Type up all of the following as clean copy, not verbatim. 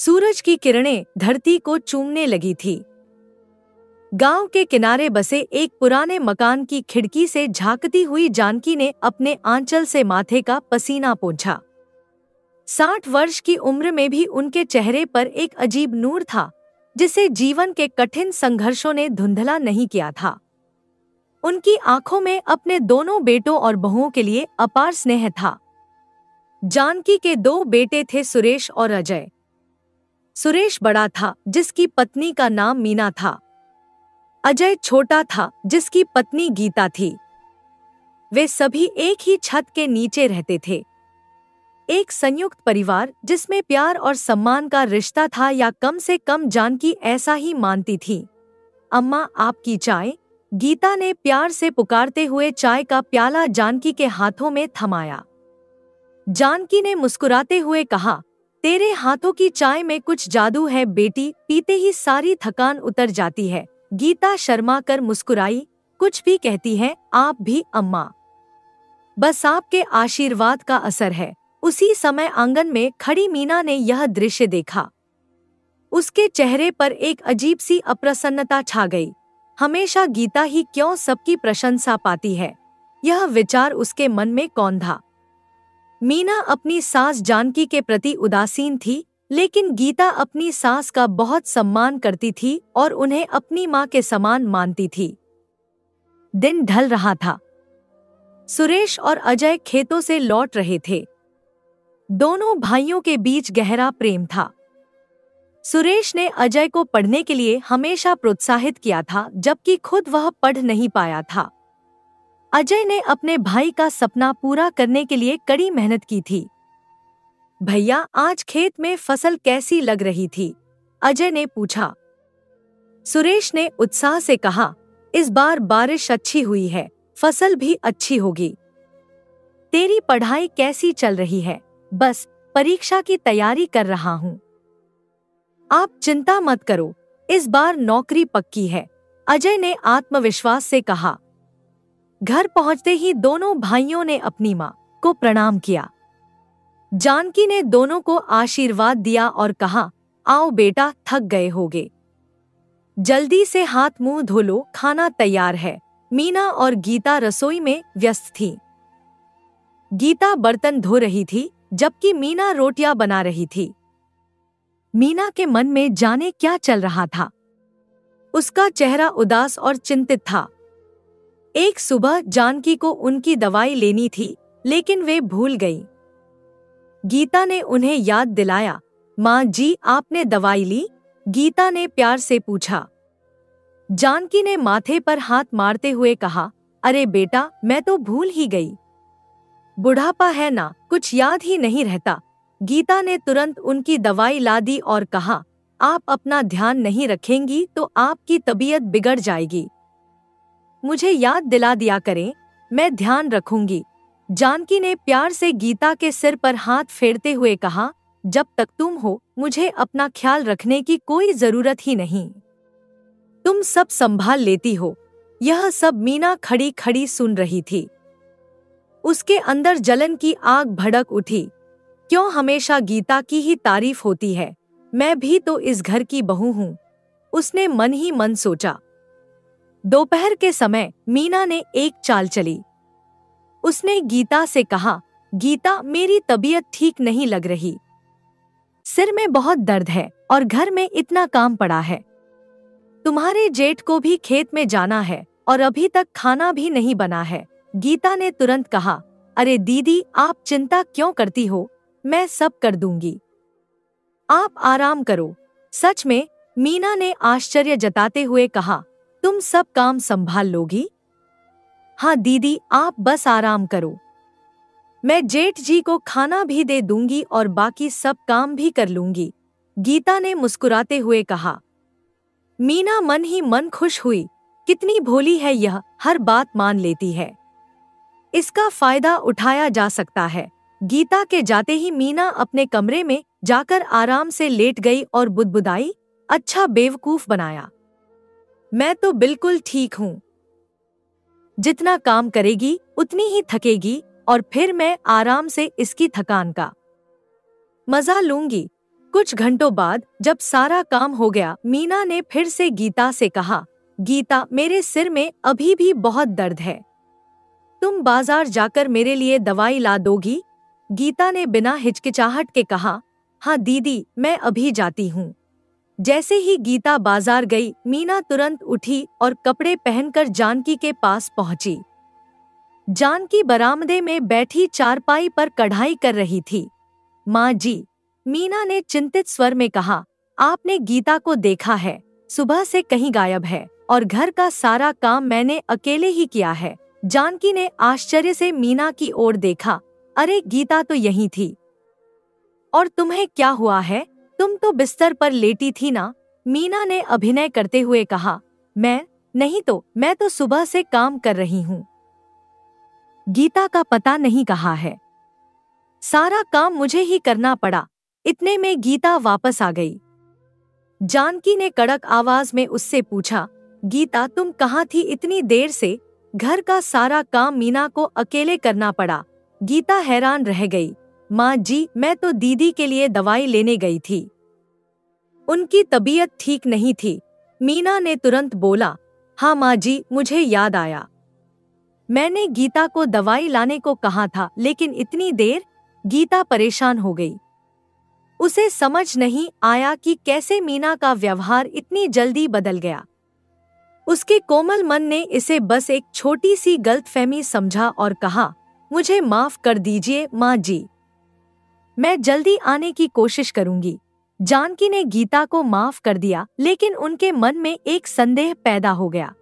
सूरज की किरणें धरती को चूमने लगी थी। गांव के किनारे बसे एक पुराने मकान की खिड़की से झांकती हुई जानकी ने अपने आंचल से माथे का पसीना पोंछा। 60 वर्ष की उम्र में भी उनके चेहरे पर एक अजीब नूर था, जिसे जीवन के कठिन संघर्षों ने धुंधला नहीं किया था। उनकी आंखों में अपने दोनों बेटों और बहुओं के लिए अपार स्नेह था। जानकी के 2 बेटे थे, सुरेश और अजय। सुरेश बड़ा था, जिसकी पत्नी का नाम मीना था। अजय छोटा था, जिसकी पत्नी गीता थी। वे सभी एक ही छत के नीचे रहते थे। एक संयुक्त परिवार जिसमें प्यार और सम्मान का रिश्ता था, या कम से कम जानकी ऐसा ही मानती थी। अम्मा, आपकी चाय? गीता ने प्यार से पुकारते हुए चाय का प्याला जानकी के हाथों में थमाया। जानकी ने मुस्कुराते हुए कहा, तेरे हाथों की चाय में कुछ जादू है बेटी, पीते ही सारी थकान उतर जाती है। गीता शर्मा कर मुस्कुराई। कुछ भी कहती हैं आप भी अम्मा, बस आपके आशीर्वाद का असर है। उसी समय आंगन में खड़ी मीना ने यह दृश्य देखा। उसके चेहरे पर एक अजीब सी अप्रसन्नता छा गई। हमेशा गीता ही क्यों सबकी प्रशंसा पाती है, यह विचार उसके मन में कौंधा। मीना अपनी सास जानकी के प्रति उदासीन थी, लेकिन गीता अपनी सास का बहुत सम्मान करती थी और उन्हें अपनी मां के समान मानती थी। दिन ढल रहा था। सुरेश और अजय खेतों से लौट रहे थे। दोनों भाइयों के बीच गहरा प्रेम था। सुरेश ने अजय को पढ़ने के लिए हमेशा प्रोत्साहित किया था, जबकि खुद वह पढ़ नहीं पाया था। अजय ने अपने भाई का सपना पूरा करने के लिए कड़ी मेहनत की थी। भैया, आज खेत में फसल कैसी लग रही थी? अजय ने पूछा। सुरेश ने उत्साह से कहा, इस बार बारिश अच्छी हुई है, फसल भी अच्छी होगी। तेरी पढ़ाई कैसी चल रही है? बस परीक्षा की तैयारी कर रहा हूँ। आप चिंता मत करो, इस बार नौकरी पक्की है, अजय ने आत्मविश्वास से कहा। घर पहुंचते ही दोनों भाइयों ने अपनी मां को प्रणाम किया। जानकी ने दोनों को आशीर्वाद दिया और कहा, आओ बेटा, थक गए होगे, जल्दी से हाथ मुंह धो लो, खाना तैयार है। मीना और गीता रसोई में व्यस्त थी। गीता बर्तन धो रही थी, जबकि मीना रोटियां बना रही थी। मीना के मन में जाने क्या चल रहा था। उसका चेहरा उदास और चिंतित था। एक सुबह जानकी को उनकी दवाई लेनी थी, लेकिन वे भूल गई। गीता ने उन्हें याद दिलाया। माँ जी, आपने दवाई ली? गीता ने प्यार से पूछा। जानकी ने माथे पर हाथ मारते हुए कहा, अरे बेटा, मैं तो भूल ही गई। बुढ़ापा है ना, कुछ याद ही नहीं रहता। गीता ने तुरंत उनकी दवाई ला दी और कहा, आप अपना ध्यान नहीं रखेंगी तो आपकी तबीयत बिगड़ जाएगी। मुझे याद दिला दिया करें, मैं ध्यान रखूंगी। जानकी ने प्यार से गीता के सिर पर हाथ फेरते हुए कहा, जब तक तुम हो, मुझे अपना ख्याल रखने की कोई जरूरत ही नहीं। तुम सब संभाल लेती हो। यह सब मीना खड़ी खड़ी सुन रही थी। उसके अंदर जलन की आग भड़क उठी। क्यों हमेशा गीता की ही तारीफ होती है? मैं भी तो इस घर की बहू हूँ, उसने मन ही मन सोचा। दोपहर के समय मीना ने एक चाल चली। उसने गीता से कहा, गीता, मेरी तबीयत ठीक नहीं लग रही। सिर में बहुत दर्द है और घर में इतना काम पड़ा है। तुम्हारे जेठ को भी खेत में जाना है और अभी तक खाना भी नहीं बना है। गीता ने तुरंत कहा, अरे दीदी, आप चिंता क्यों करती हो, मैं सब कर दूंगी। आप आराम करो। सच में? मीना ने आश्चर्य जताते हुए कहा, तुम सब काम संभाल लोगी? हाँ दीदी, आप बस आराम करो। मैं जेठ जी को खाना भी दे दूंगी और बाकी सब काम भी कर लूंगी, गीता ने मुस्कुराते हुए कहा। मीना मन ही मन खुश हुई। कितनी भोली है यह, हर बात मान लेती है। इसका फायदा उठाया जा सकता है। गीता के जाते ही मीना अपने कमरे में जाकर आराम से लेट गई और बुदबुदाई, अच्छा बेवकूफ बनाया। मैं तो बिल्कुल ठीक हूँ। जितना काम करेगी उतनी ही थकेगी और फिर मैं आराम से इसकी थकान का मजा लूंगी। कुछ घंटों बाद जब सारा काम हो गया, मीना ने फिर से गीता से कहा, गीता, मेरे सिर में अभी भी बहुत दर्द है। तुम बाजार जाकर मेरे लिए दवाई ला दोगी? गीता ने बिना हिचकिचाहट के कहा, हाँ दीदी, मैं अभी जाती हूँ। जैसे ही गीता बाजार गई, मीना तुरंत उठी और कपड़े पहनकर जानकी के पास पहुंची। जानकी बरामदे में बैठी चारपाई पर कढ़ाई कर रही थी। माँ जी, मीना ने चिंतित स्वर में कहा, आपने गीता को देखा है? सुबह से कहीं गायब है और घर का सारा काम मैंने अकेले ही किया है। जानकी ने आश्चर्य से मीना की ओर देखा। अरे, गीता तो यहीं थी। और तुम्हें क्या हुआ है? तुम तो बिस्तर पर लेटी थी ना? मीना ने अभिनय करते हुए कहा। मैं तो सुबह से काम कर रही हूँ। गीता का पता नहीं कहाँ है। सारा काम मुझे ही करना पड़ा। इतने में गीता वापस आ गई। जानकी ने कड़क आवाज में उससे पूछा, गीता, तुम कहाँ थी इतनी देर से? घर का सारा काम मीना को अकेले करना पड़ा। गीता हैरान रह गई। माँ जी, मैं तो दीदी के लिए दवाई लेने गई थी। उनकी तबीयत ठीक नहीं थी। मीना ने तुरंत बोला, हाँ माँ जी, मुझे याद आया। मैंने गीता को दवाई लाने को कहा था, लेकिन इतनी देर? गीता परेशान हो गई। उसे समझ नहीं आया कि कैसे मीना का व्यवहार इतनी जल्दी बदल गया। उसके कोमल मन ने इसे बस एक छोटी सी गलतफहमी समझा और कहा, मुझे माफ कर दीजिए माँ जी, मैं जल्दी आने की कोशिश करूंगी। जानकी ने गीता को माफ कर दिया, लेकिन उनके मन में एक संदेह पैदा हो गया।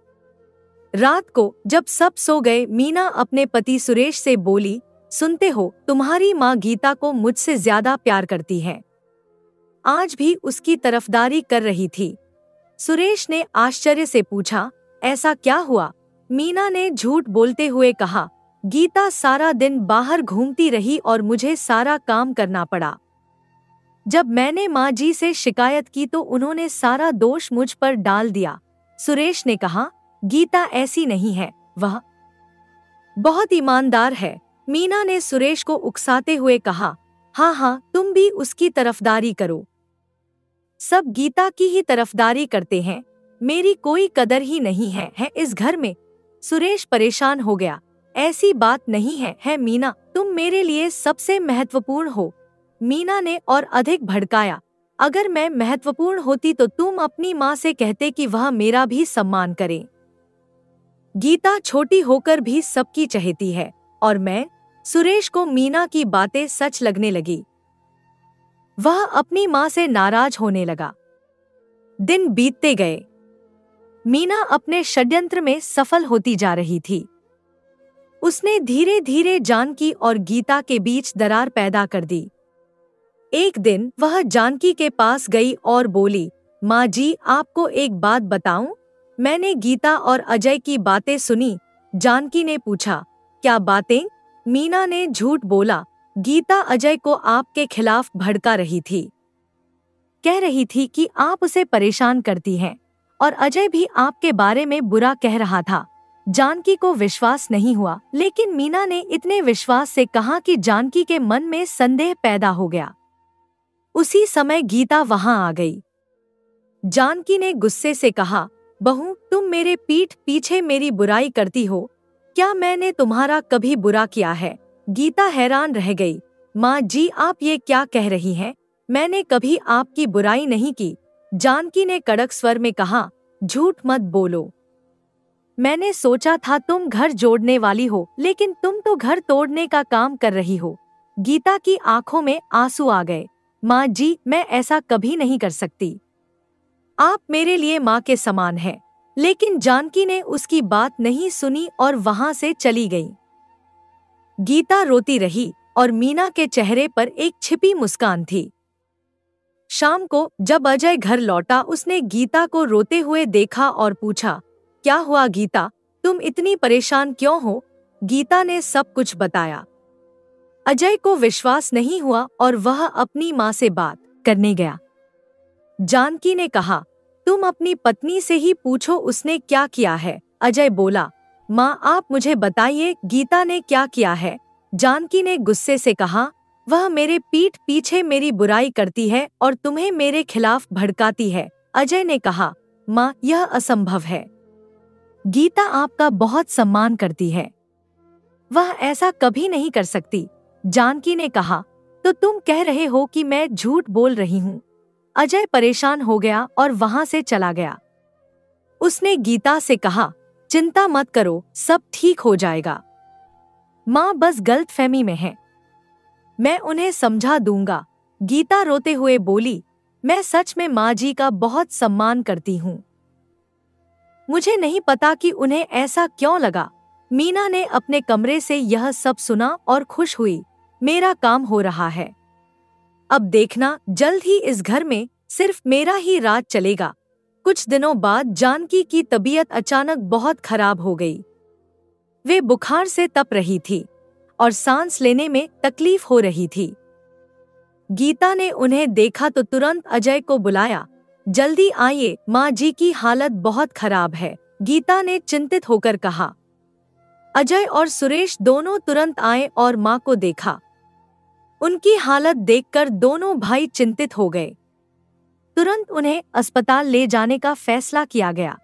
रात को जब सब सो गए, मीना अपने पति सुरेश से बोली, सुनते हो, तुम्हारी माँ गीता को मुझसे ज्यादा प्यार करती है। आज भी उसकी तरफदारी कर रही थी। सुरेश ने आश्चर्य से पूछा, ऐसा क्या हुआ? मीना ने झूठ बोलते हुए कहा, गीता सारा दिन बाहर घूमती रही और मुझे सारा काम करना पड़ा। जब मैंने माँ जी से शिकायत की तो उन्होंने सारा दोष मुझ पर डाल दिया। सुरेश ने कहा, गीता ऐसी नहीं है, वह बहुत ईमानदार है। मीना ने सुरेश को उकसाते हुए कहा, हाँ, तुम भी उसकी तरफदारी करो। सब गीता की ही तरफदारी करते हैं, मेरी कोई कदर ही नहीं है इस घर में। सुरेश परेशान हो गया। ऐसी बात नहीं है मीना, तुम मेरे लिए सबसे महत्वपूर्ण हो। मीना ने और अधिक भड़काया, अगर मैं महत्वपूर्ण होती तो तुम अपनी माँ से कहते कि वह मेरा भी सम्मान करे। गीता छोटी होकर भी सबकी चहेती है और मैं। सुरेश को मीना की बातें सच लगने लगी। वह अपनी माँ से नाराज होने लगा। दिन बीतते गए। मीना अपने षड्यंत्र में सफल होती जा रही थी। उसने धीरे धीरे जानकी और गीता के बीच दरार पैदा कर दी। एक दिन वह जानकी के पास गई और बोली, माँ जी, आपको एक बात बताऊं? मैंने गीता और अजय की बातें सुनी। जानकी ने पूछा, क्या बातें? मीना ने झूठ बोला, गीता अजय को आपके खिलाफ भड़का रही थी। कह रही थी कि आप उसे परेशान करती हैं और अजय भी आपके बारे में बुरा कह रहा था। जानकी को विश्वास नहीं हुआ, लेकिन मीना ने इतने विश्वास से कहा कि जानकी के मन में संदेह पैदा हो गया। उसी समय गीता वहां आ गई। जानकी ने गुस्से से कहा, बहू, तुम मेरे पीठ पीछे मेरी बुराई करती हो। क्या मैंने तुम्हारा कभी बुरा किया है? गीता हैरान रह गई। माँ जी, आप ये क्या कह रही हैं? मैंने कभी आपकी बुराई नहीं की। जानकी ने कड़क स्वर में कहा, झूठ मत बोलो। मैंने सोचा था तुम घर जोड़ने वाली हो, लेकिन तुम तो घर तोड़ने का काम कर रही हो। गीता की आंखों में आंसू आ गए। माँ जी, मैं ऐसा कभी नहीं कर सकती। आप मेरे लिए माँ के समान हैं। लेकिन जानकी ने उसकी बात नहीं सुनी और वहां से चली गई। गीता रोती रही और मीना के चेहरे पर एक छिपी मुस्कान थी। शाम को जब अजय घर लौटा, उसने गीता को रोते हुए देखा और पूछा, क्या हुआ गीता, तुम इतनी परेशान क्यों हो? गीता ने सब कुछ बताया। अजय को विश्वास नहीं हुआ और वह अपनी माँ से बात करने गया। जानकी ने कहा, तुम अपनी पत्नी से ही पूछो उसने क्या किया है। अजय बोला, माँ, आप मुझे बताइए गीता ने क्या किया है। जानकी ने गुस्से से कहा, वह मेरे पीठ पीछे मेरी बुराई करती है और तुम्हें मेरे खिलाफ भड़काती है। अजय ने कहा, माँ, यह असंभव है। गीता आपका बहुत सम्मान करती है। वह ऐसा कभी नहीं कर सकती। जानकी ने कहा, तो तुम कह रहे हो कि मैं झूठ बोल रही हूँ। अजय परेशान हो गया और वहां से चला गया। उसने गीता से कहा, चिंता मत करो, सब ठीक हो जाएगा। माँ बस गलतफहमी में है, मैं उन्हें समझा दूंगा। गीता रोते हुए बोली, मैं सच में माँ जी का बहुत सम्मान करती हूँ। मुझे नहीं पता कि उन्हें ऐसा क्यों लगा। मीना ने अपने कमरे से यह सब सुना और खुश हुई। मेरा काम हो रहा है। अब देखना, जल्द ही इस घर में सिर्फ मेरा ही राज चलेगा। कुछ दिनों बाद जानकी की तबीयत अचानक बहुत खराब हो गई। वे बुखार से तप रही थी और सांस लेने में तकलीफ हो रही थी। गीता ने उन्हें देखा तो तुरंत अजय को बुलाया। जल्दी आइए, माँ जी की हालत बहुत खराब है, गीता ने चिंतित होकर कहा। अजय और सुरेश दोनों तुरंत आए और माँ को देखा। उनकी हालत देखकर दोनों भाई चिंतित हो गए। तुरंत उन्हें अस्पताल ले जाने का फैसला किया गया।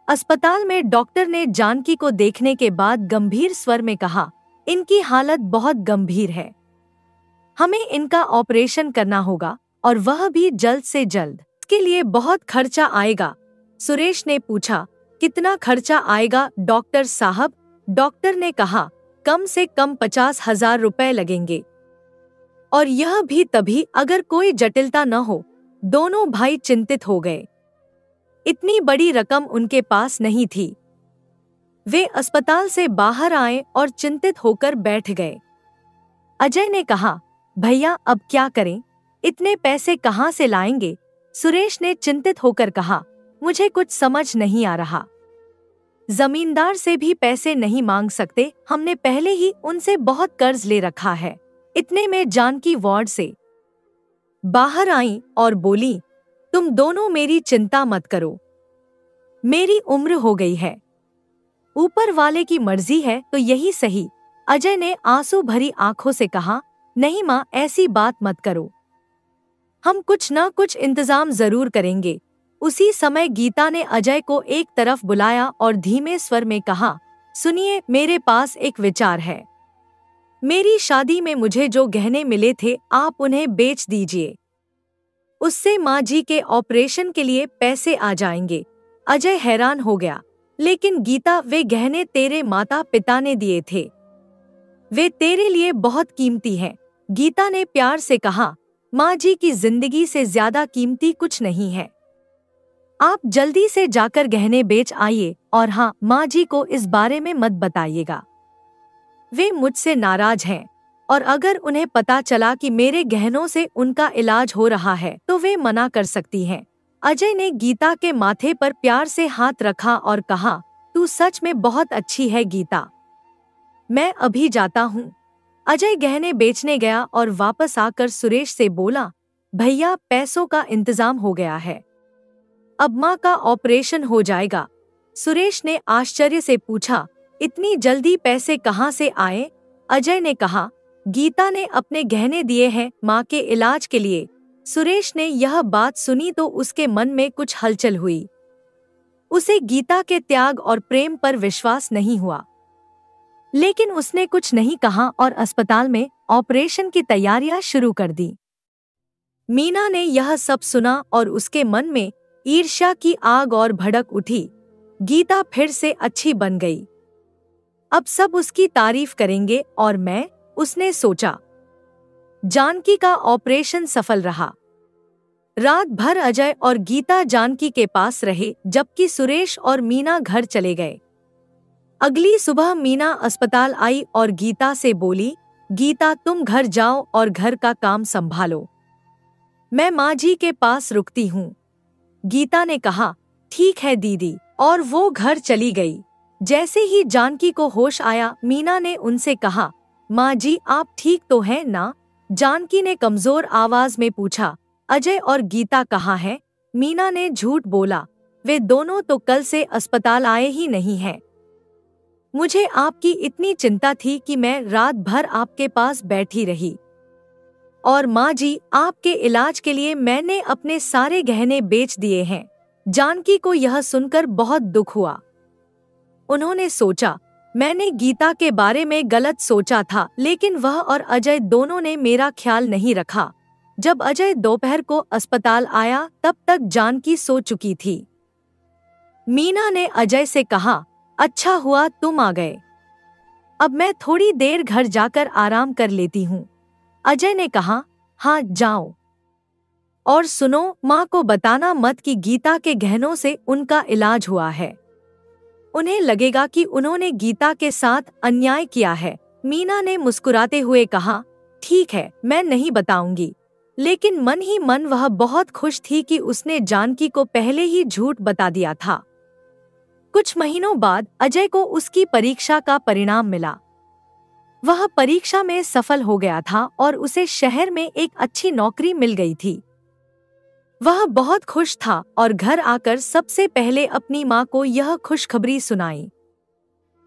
अस्पताल में डॉक्टर ने जानकी को देखने के बाद गंभीर स्वर में कहा, इनकी हालत बहुत गंभीर है, हमें इनका ऑपरेशन करना होगा और वह भी जल्द से जल्द। इसके लिए बहुत खर्चा आएगा। सुरेश ने पूछा, कितना खर्चा आएगा डॉक्टर साहब? डॉक्टर ने कहा, कम से कम 50,000 रुपए लगेंगे, और यह भी तभी अगर कोई जटिलता न हो। दोनों भाई चिंतित हो गए। इतनी बड़ी रकम उनके पास नहीं थी। वे अस्पताल से बाहर आए और चिंतित होकर बैठ गए। अजय ने कहा, भैया अब क्या करें, इतने पैसे कहाँ से लाएंगे? सुरेश ने चिंतित होकर कहा, मुझे कुछ समझ नहीं आ रहा। जमींदार से भी पैसे नहीं मांग सकते, हमने पहले ही उनसे बहुत कर्ज ले रखा है। इतने में जानकी वार्ड से बाहर आई और बोली, तुम दोनों मेरी चिंता मत करो, मेरी उम्र हो गई है, ऊपर वाले की मर्जी है तो यही सही। अजय ने आंसू भरी आंखों से कहा, नहीं माँ, ऐसी बात मत करो, हम कुछ न कुछ इंतजाम जरूर करेंगे। उसी समय गीता ने अजय को एक तरफ बुलाया और धीमे स्वर में कहा, सुनिए, मेरे पास एक विचार है। मेरी शादी में मुझे जो गहने मिले थे, आप उन्हें बेच दीजिए, उससे माँ जी के ऑपरेशन के लिए पैसे आ जाएंगे। अजय हैरान हो गया, लेकिन गीता, वे गहने तेरे माता पिता ने दिए थे, वे तेरे लिए बहुत कीमती हैं। गीता ने प्यार से कहा, माँ जी की जिंदगी से ज्यादा कीमती कुछ नहीं है। आप जल्दी से जाकर गहने बेच आइए, और हाँ, माँ जी को इस बारे में मत बताइएगा, वे मुझसे नाराज हैं, और अगर उन्हें पता चला कि मेरे गहनों से उनका इलाज हो रहा है तो वे मना कर सकती हैं। अजय ने गीता के माथे पर प्यार से हाथ रखा और कहा, तू सच में बहुत अच्छी है गीता, मैं अभी जाता हूँ। अजय गहने बेचने गया और वापस आकर सुरेश से बोला, भैया, पैसों का इंतजाम हो गया है, अब माँ का ऑपरेशन हो जाएगा। सुरेश ने आश्चर्य से पूछा, इतनी जल्दी पैसे कहाँ से आए? अजय ने कहा, गीता ने अपने गहने दिए हैं माँ के इलाज के लिए। सुरेश ने यह बात सुनी तो उसके मन में कुछ हलचल हुई। उसे गीता के त्याग और प्रेम पर विश्वास नहीं हुआ, लेकिन उसने कुछ नहीं कहा और अस्पताल में ऑपरेशन की तैयारियां शुरू कर दी। मीना ने यह सब सुना और उसके मन में ईर्ष्या की आग और भड़क उठी। गीता फिर से अच्छी बन गई, अब सब उसकी तारीफ करेंगे और मैं, उसने सोचा। जानकी का ऑपरेशन सफल रहा। रात भर अजय और गीता जानकी के पास रहे, जबकि सुरेश और मीना घर चले गए। अगली सुबह मीना अस्पताल आई और गीता से बोली, गीता, तुम घर जाओ और घर का काम संभालो, मैं माँ जी के पास रुकती हूँ। गीता ने कहा, ठीक है दीदी, और वो घर चली गई। जैसे ही जानकी को होश आया, मीना ने उनसे कहा, माँ जी, आप ठीक तो हैं ना? जानकी ने कमजोर आवाज में पूछा। अजय और गीता कहाँ हैं? मीना ने झूठ बोला, वे दोनों तो कल से अस्पताल आए ही नहीं हैं। मुझे आपकी इतनी चिंता थी कि मैं रात भर आपके पास बैठी रही। और माँ जी, आपके इलाज के लिए मैंने अपने सारे गहने बेच दिए हैं। जानकी को यह सुनकर बहुत दुख हुआ। उन्होंने सोचा, मैंने गीता के बारे में गलत सोचा था, लेकिन वह और अजय दोनों ने मेरा ख्याल नहीं रखा। जब अजय दोपहर को अस्पताल आया तब तक जानकी सो चुकी थी। मीना ने अजय से कहा, अच्छा हुआ तुम आ गए। अब मैं थोड़ी देर घर जाकर आराम कर लेती हूँ। अजय ने कहा, हाँ जाओ। और सुनो, माँ को बताना मत कि गीता के गहनों से उनका इलाज हुआ है। उन्हें लगेगा कि उन्होंने गीता के साथ अन्याय किया है। मीना ने मुस्कुराते हुए कहा, ठीक है, मैं नहीं बताऊंगी। लेकिन मन ही मन वह बहुत खुश थी कि उसने जानकी को पहले ही झूठ बता दिया था। कुछ महीनों बाद अजय को उसकी परीक्षा का परिणाम मिला। वह परीक्षा में सफल हो गया था और उसे शहर में एक अच्छी नौकरी मिल गई थी। वह बहुत खुश था और घर आकर सबसे पहले अपनी माँ को यह खुशखबरी सुनाई।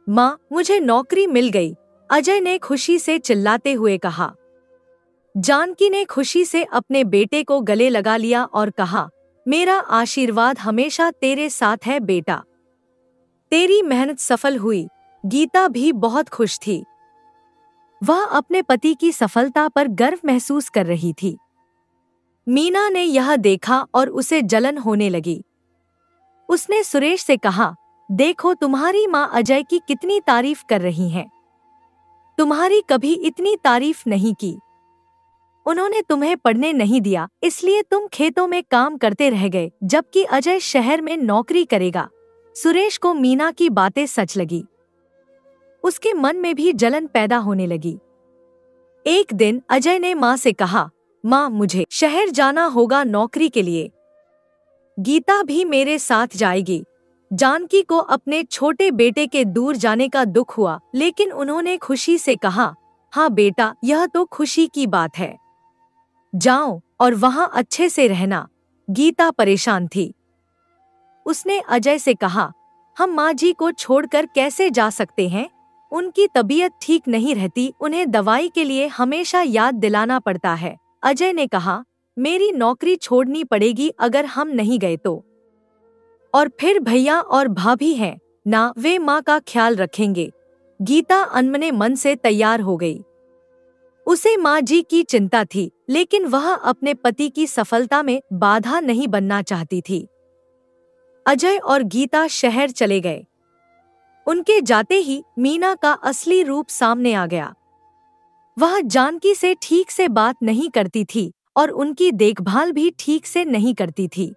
माँ, मुझे नौकरी मिल गई, अजय ने खुशी से चिल्लाते हुए कहा। जानकी ने खुशी से अपने बेटे को गले लगा लिया और कहा, मेरा आशीर्वाद हमेशा तेरे साथ है बेटा। तेरी मेहनत सफल हुई। गीता भी बहुत खुश थी। वह अपने पति की सफलता पर गर्व महसूस कर रही थी। मीना ने यह देखा और उसे जलन होने लगी। उसने सुरेश से कहा, देखो तुम्हारी माँ अजय की कितनी तारीफ कर रही हैं। तुम्हारी कभी इतनी तारीफ नहीं की। उन्होंने तुम्हें पढ़ने नहीं दिया, इसलिए तुम खेतों में काम करते रह गए, जबकि अजय शहर में नौकरी करेगा। सुरेश को मीना की बातें सच लगी। उसके मन में भी जलन पैदा होने लगी। एक दिन अजय ने माँ से कहा, माँ, मुझे शहर जाना होगा नौकरी के लिए। गीता भी मेरे साथ जाएगी। जानकी को अपने छोटे बेटे के दूर जाने का दुख हुआ, लेकिन उन्होंने खुशी से कहा, हाँ बेटा, यह तो खुशी की बात है। जाओ और वहाँ अच्छे से रहना। गीता परेशान थी। उसने अजय से कहा, हम माँ जी को छोड़कर कैसे जा सकते हैं? उनकी तबीयत ठीक नहीं रहती, उन्हें दवाई के लिए हमेशा याद दिलाना पड़ता है। अजय ने कहा, मेरी नौकरी छोड़नी पड़ेगी अगर हम नहीं गए तो। और फिर भैया और भाभी हैं ना, वे माँ का ख्याल रखेंगे। गीता अनमने मन से तैयार हो गई। उसे माँ जी की चिंता थी, लेकिन वह अपने पति की सफलता में बाधा नहीं बनना चाहती थी। अजय और गीता शहर चले गए। उनके जाते ही मीना का असली रूप सामने आ गया। वह जानकी से ठीक से बात नहीं करती थी और उनकी देखभाल भी ठीक से नहीं करती थी।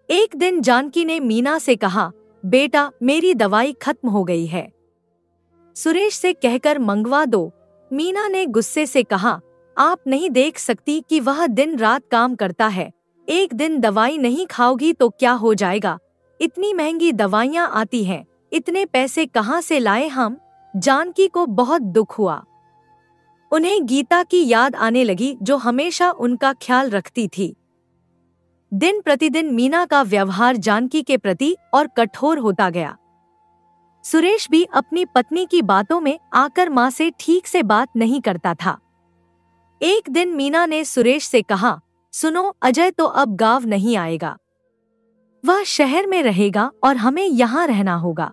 एक दिन जानकी ने मीना से कहा, बेटा, मेरी दवाई खत्म हो गई है, सुरेश से कहकर मंगवा दो। मीना ने गुस्से से कहा, आप नहीं देख सकती कि वह दिन रात काम करता है। एक दिन दवाई नहीं खाओगी तो क्या हो जाएगा? इतनी महंगी दवाइयाँ आती हैं, इतने पैसे कहाँ से लाए हम? जानकी को बहुत दुख हुआ। उन्हें गीता की याद आने लगी, जो हमेशा उनका ख्याल रखती थी। दिन प्रतिदिन मीना का व्यवहार जानकी के प्रति और कठोर होता गया। सुरेश भी अपनी पत्नी की बातों में आकर माँ से ठीक से बात नहीं करता था। एक दिन मीना ने सुरेश से कहा, सुनो, अजय तो अब गांव नहीं आएगा। वह शहर में रहेगा और हमें यहाँ रहना होगा।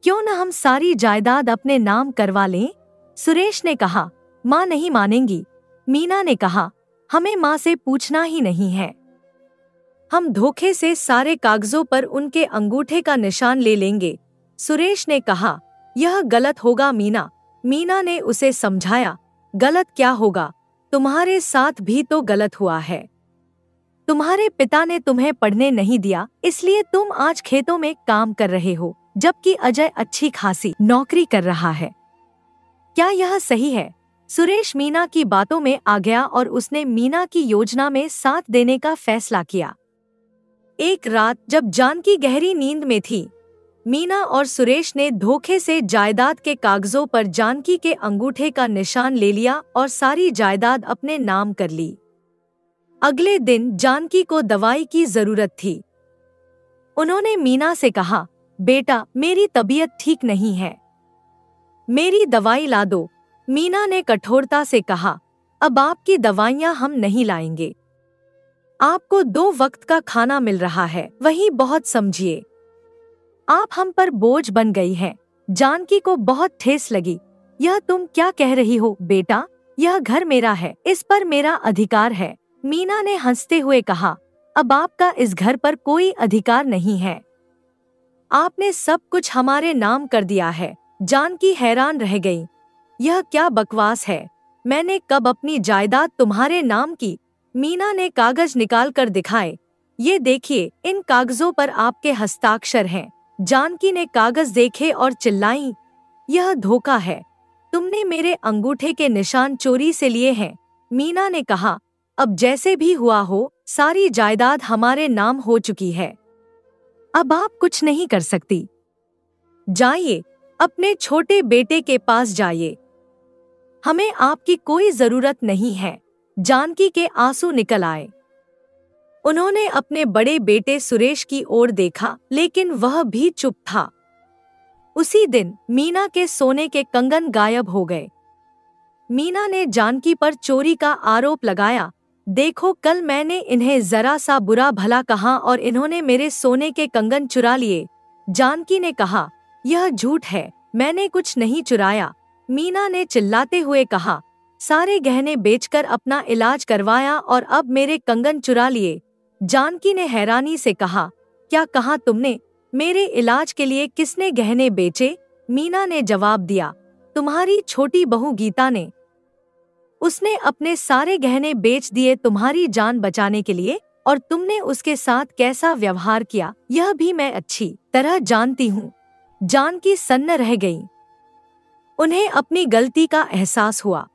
क्यों न हम सारी जायदाद अपने नाम करवा लें? सुरेश ने कहा, माँ नहीं मानेंगी। मीना ने कहा, हमें माँ से पूछना ही नहीं है। हम धोखे से सारे कागजों पर उनके अंगूठे का निशान ले लेंगे। सुरेश ने कहा, यह गलत होगा मीना। मीना ने उसे समझाया, गलत क्या होगा? तुम्हारे साथ भी तो गलत हुआ है। तुम्हारे पिता ने तुम्हें पढ़ने नहीं दिया, इसलिए तुम आज खेतों में काम कर रहे हो, जबकि अजय अच्छी खासी नौकरी कर रहा है। क्या यह सही है? सुरेश मीना की बातों में आ गया और उसने मीना की योजना में साथ देने का फैसला किया। एक रात जब जानकी गहरी नींद में थी, मीना और सुरेश ने धोखे से जायदाद के कागजों पर जानकी के अंगूठे का निशान ले लिया और सारी जायदाद अपने नाम कर ली। अगले दिन जानकी को दवाई की जरूरत थी। उन्होंने मीना से कहा, बेटा, मेरी तबीयत ठीक नहीं है, मेरी दवाई ला दो। मीना ने कठोरता से कहा, अब आपकी दवाइयाँ हम नहीं लाएंगे। आपको 2 वक्त का खाना मिल रहा है, वही बहुत समझिए। आप हम पर बोझ बन गई हैं। जानकी को बहुत ठेस लगी। यह तुम क्या कह रही हो बेटा? यह घर मेरा है, इस पर मेरा अधिकार है। मीना ने हंसते हुए कहा, अब आपका इस घर पर कोई अधिकार नहीं है। आपने सब कुछ हमारे नाम कर दिया है। जानकी हैरान रह गई। यह क्या बकवास है? मैंने कब अपनी जायदाद तुम्हारे नाम की? मीना ने कागज निकाल कर दिखाए। ये देखिए, इन कागजों पर आपके हस्ताक्षर हैं। जानकी ने कागज देखे और चिल्लाई, यह धोखा है। तुमने मेरे अंगूठे के निशान चोरी से लिए हैं। मीना ने कहा, अब जैसे भी हुआ हो, सारी जायदाद हमारे नाम हो चुकी है। अब आप कुछ नहीं कर सकती। जाइए, अपने छोटे बेटे के पास जाइए। हमें आपकी कोई जरूरत नहीं है। जानकी के आंसू निकल आए। उन्होंने अपने बड़े बेटे सुरेश की ओर देखा, लेकिन वह भी चुप था। उसी दिन मीना के सोने के कंगन गायब हो गए। मीना ने जानकी पर चोरी का आरोप लगाया। देखो, कल मैंने इन्हें जरा सा बुरा भला कहा और इन्होंने मेरे सोने के कंगन चुरा लिए। जानकी ने कहा, यह झूठ है, मैंने कुछ नहीं चुराया। मीना ने चिल्लाते हुए कहा, सारे गहने बेचकर अपना इलाज करवाया और अब मेरे कंगन चुरा लिए। जानकी ने हैरानी से कहा, क्या कहा तुमने? मेरे इलाज के लिए किसने गहने बेचे? मीना ने जवाब दिया, तुम्हारी छोटी बहू गीता ने। उसने अपने सारे गहने बेच दिए तुम्हारी जान बचाने के लिए, और तुमने उसके साथ कैसा व्यवहार किया यह भी मैं अच्छी तरह जानती हूँ। जानकी सन्न रह गई। उन्हें अपनी गलती का एहसास हुआ।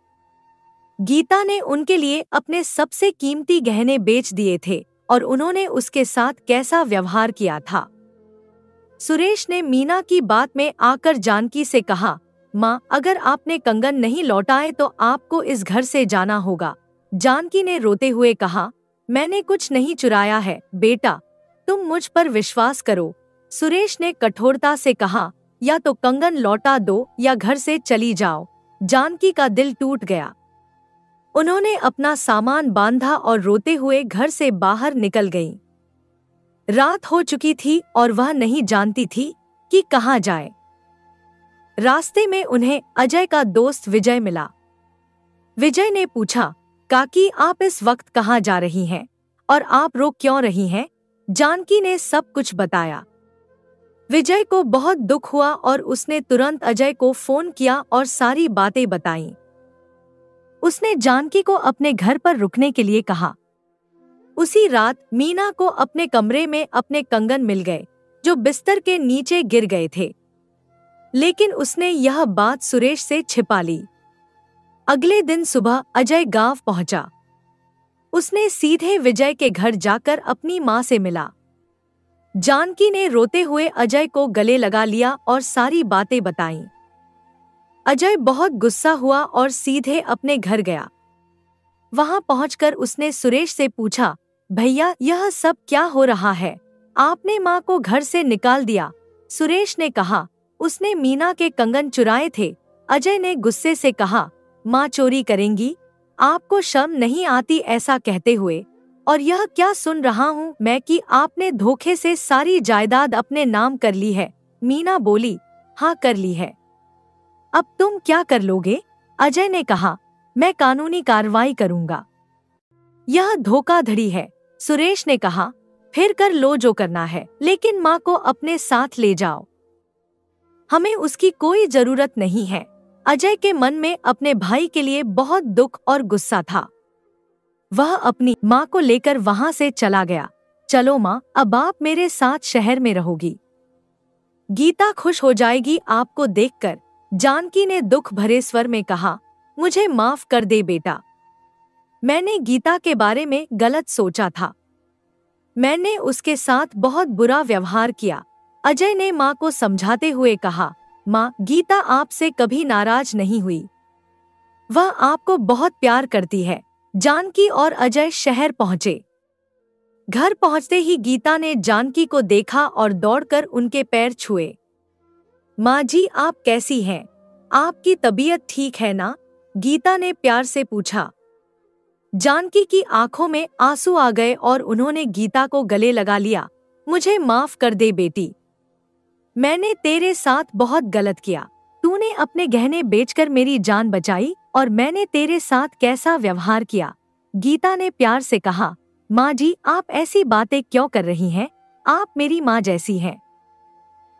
गीता ने उनके लिए अपने सबसे कीमती गहने बेच दिए थे और उन्होंने उसके साथ कैसा व्यवहार किया था। सुरेश ने मीना की बात में आकर जानकी से कहा, माँ, अगर आपने कंगन नहीं लौटाए तो आपको इस घर से जाना होगा। जानकी ने रोते हुए कहा, मैंने कुछ नहीं चुराया है बेटा, तुम मुझ पर विश्वास करो। सुरेश ने कठोरता से कहा, या तो कंगन लौटा दो या घर से चली जाओ। जानकी का दिल टूट गया। उन्होंने अपना सामान बांधा और रोते हुए घर से बाहर निकल गईं। रात हो चुकी थी और वह नहीं जानती थी कि कहाँ जाए। रास्ते में उन्हें अजय का दोस्त विजय मिला। विजय ने पूछा, काकी, आप इस वक्त कहाँ जा रही हैं और आप रो क्यों रही हैं? जानकी ने सब कुछ बताया। विजय को बहुत दुख हुआ और उसने तुरंत अजय को फोन किया और सारी बातें बताईं। उसने जानकी को अपने घर पर रुकने के लिए कहा। उसी रात मीना को अपने कमरे में अपने कंगन मिल गए, जो बिस्तर के नीचे गिर गए थे, लेकिन उसने यह बात सुरेश से छिपा ली। अगले दिन सुबह अजय गांव पहुंचा। उसने सीधे विजय के घर जाकर अपनी मां से मिला। जानकी ने रोते हुए अजय को गले लगा लिया और सारी बातें बताईं। अजय बहुत गुस्सा हुआ और सीधे अपने घर गया। वहां पहुंचकर उसने सुरेश से पूछा, भैया, यह सब क्या हो रहा है? आपने मां को घर से निकाल दिया। सुरेश ने कहा, उसने मीना के कंगन चुराए थे। अजय ने गुस्से से कहा, मां चोरी करेंगी? आपको शर्म नहीं आती ऐसा कहते हुए? और यह क्या सुन रहा हूँ मैं कि आपने धोखे से सारी जायदाद अपने नाम कर ली है? मीना बोली, हाँ, कर ली है। अब तुम क्या कर लोगे? अजय ने कहा, मैं कानूनी कार्रवाई करूंगा। यह धोखाधड़ी है। सुरेश ने कहा, फिर कर लो जो करना है, लेकिन माँ को अपने साथ ले जाओ। हमें उसकी कोई जरूरत नहीं है। अजय के मन में अपने भाई के लिए बहुत दुख और गुस्सा था। वह अपनी माँ को लेकर वहां से चला गया। चलो माँ, अब आप मेरे साथ शहर में रहोगी। गीता खुश हो जाएगी आपको देखकर। जानकी ने दुख भरे स्वर में कहा, मुझे माफ कर दे बेटा। मैंने गीता के बारे में गलत सोचा था। मैंने उसके साथ बहुत बुरा व्यवहार किया। अजय ने माँ को समझाते हुए कहा, माँ, गीता आपसे कभी नाराज नहीं हुई। वह आपको बहुत प्यार करती है। जानकी और अजय शहर पहुंचे। घर पहुंचते ही गीता ने जानकी को देखा और दौड़कर उनके पैर छुए। माँ जी, आप कैसी हैं? आपकी तबीयत ठीक है ना? गीता ने प्यार से पूछा। जानकी की आंखों में आंसू आ गए और उन्होंने गीता को गले लगा लिया। मुझे माफ कर दे बेटी, मैंने तेरे साथ बहुत गलत किया। तूने अपने गहने बेचकर मेरी जान बचाई और मैंने तेरे साथ कैसा व्यवहार किया। गीता ने प्यार से कहा, माँ जी आप ऐसी बातें क्यों कर रही हैं? आप मेरी माँ जैसी हैं।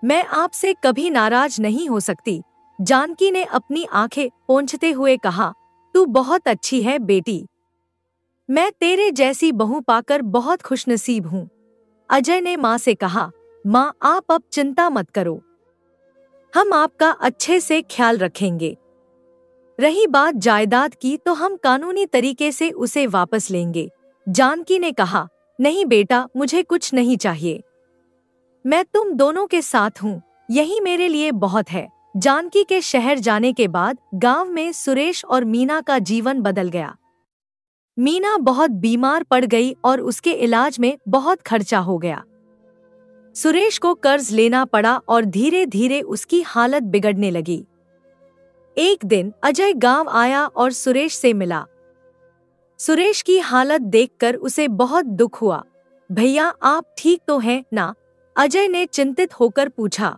मैं आपसे कभी नाराज नहीं हो सकती। जानकी ने अपनी आंखें पोंछते हुए कहा, तू बहुत अच्छी है बेटी, मैं तेरे जैसी बहू पाकर बहुत खुशनसीब हूँ। अजय ने माँ से कहा, माँ आप अब चिंता मत करो, हम आपका अच्छे से ख्याल रखेंगे। रही बात जायदाद की तो हम कानूनी तरीके से उसे वापस लेंगे। जानकी ने कहा, नहीं बेटा मुझे कुछ नहीं चाहिए, मैं तुम दोनों के साथ हूँ, यही मेरे लिए बहुत है। जानकी के शहर जाने के बाद गांव में सुरेश और मीना का जीवन बदल गया। मीना बहुत बीमार पड़ गई और उसके इलाज में बहुत खर्चा हो गया। सुरेश को कर्ज लेना पड़ा और धीरे धीरे उसकी हालत बिगड़ने लगी। एक दिन अजय गांव आया और सुरेश से मिला। सुरेश की हालत देखकर उसे बहुत दुख हुआ। भैया आप ठीक तो हैं ना? अजय ने चिंतित होकर पूछा।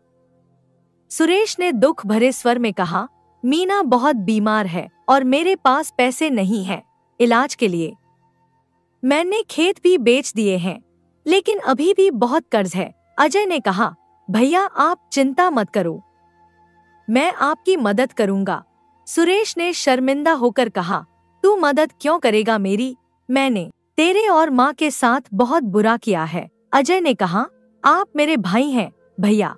सुरेश ने दुख भरे स्वर में कहा, मीना बहुत बीमार है और मेरे पास पैसे नहीं हैं इलाज के लिए। मैंने खेत भी बेच दिए हैं, लेकिन अभी भी बहुत कर्ज है। अजय ने कहा, भैया आप चिंता मत करो, मैं आपकी मदद करूंगा। सुरेश ने शर्मिंदा होकर कहा, तू मदद क्यों करेगा मेरी? मैंने तेरे और माँ के साथ बहुत बुरा किया है। अजय ने कहा, आप मेरे भाई हैं भैया,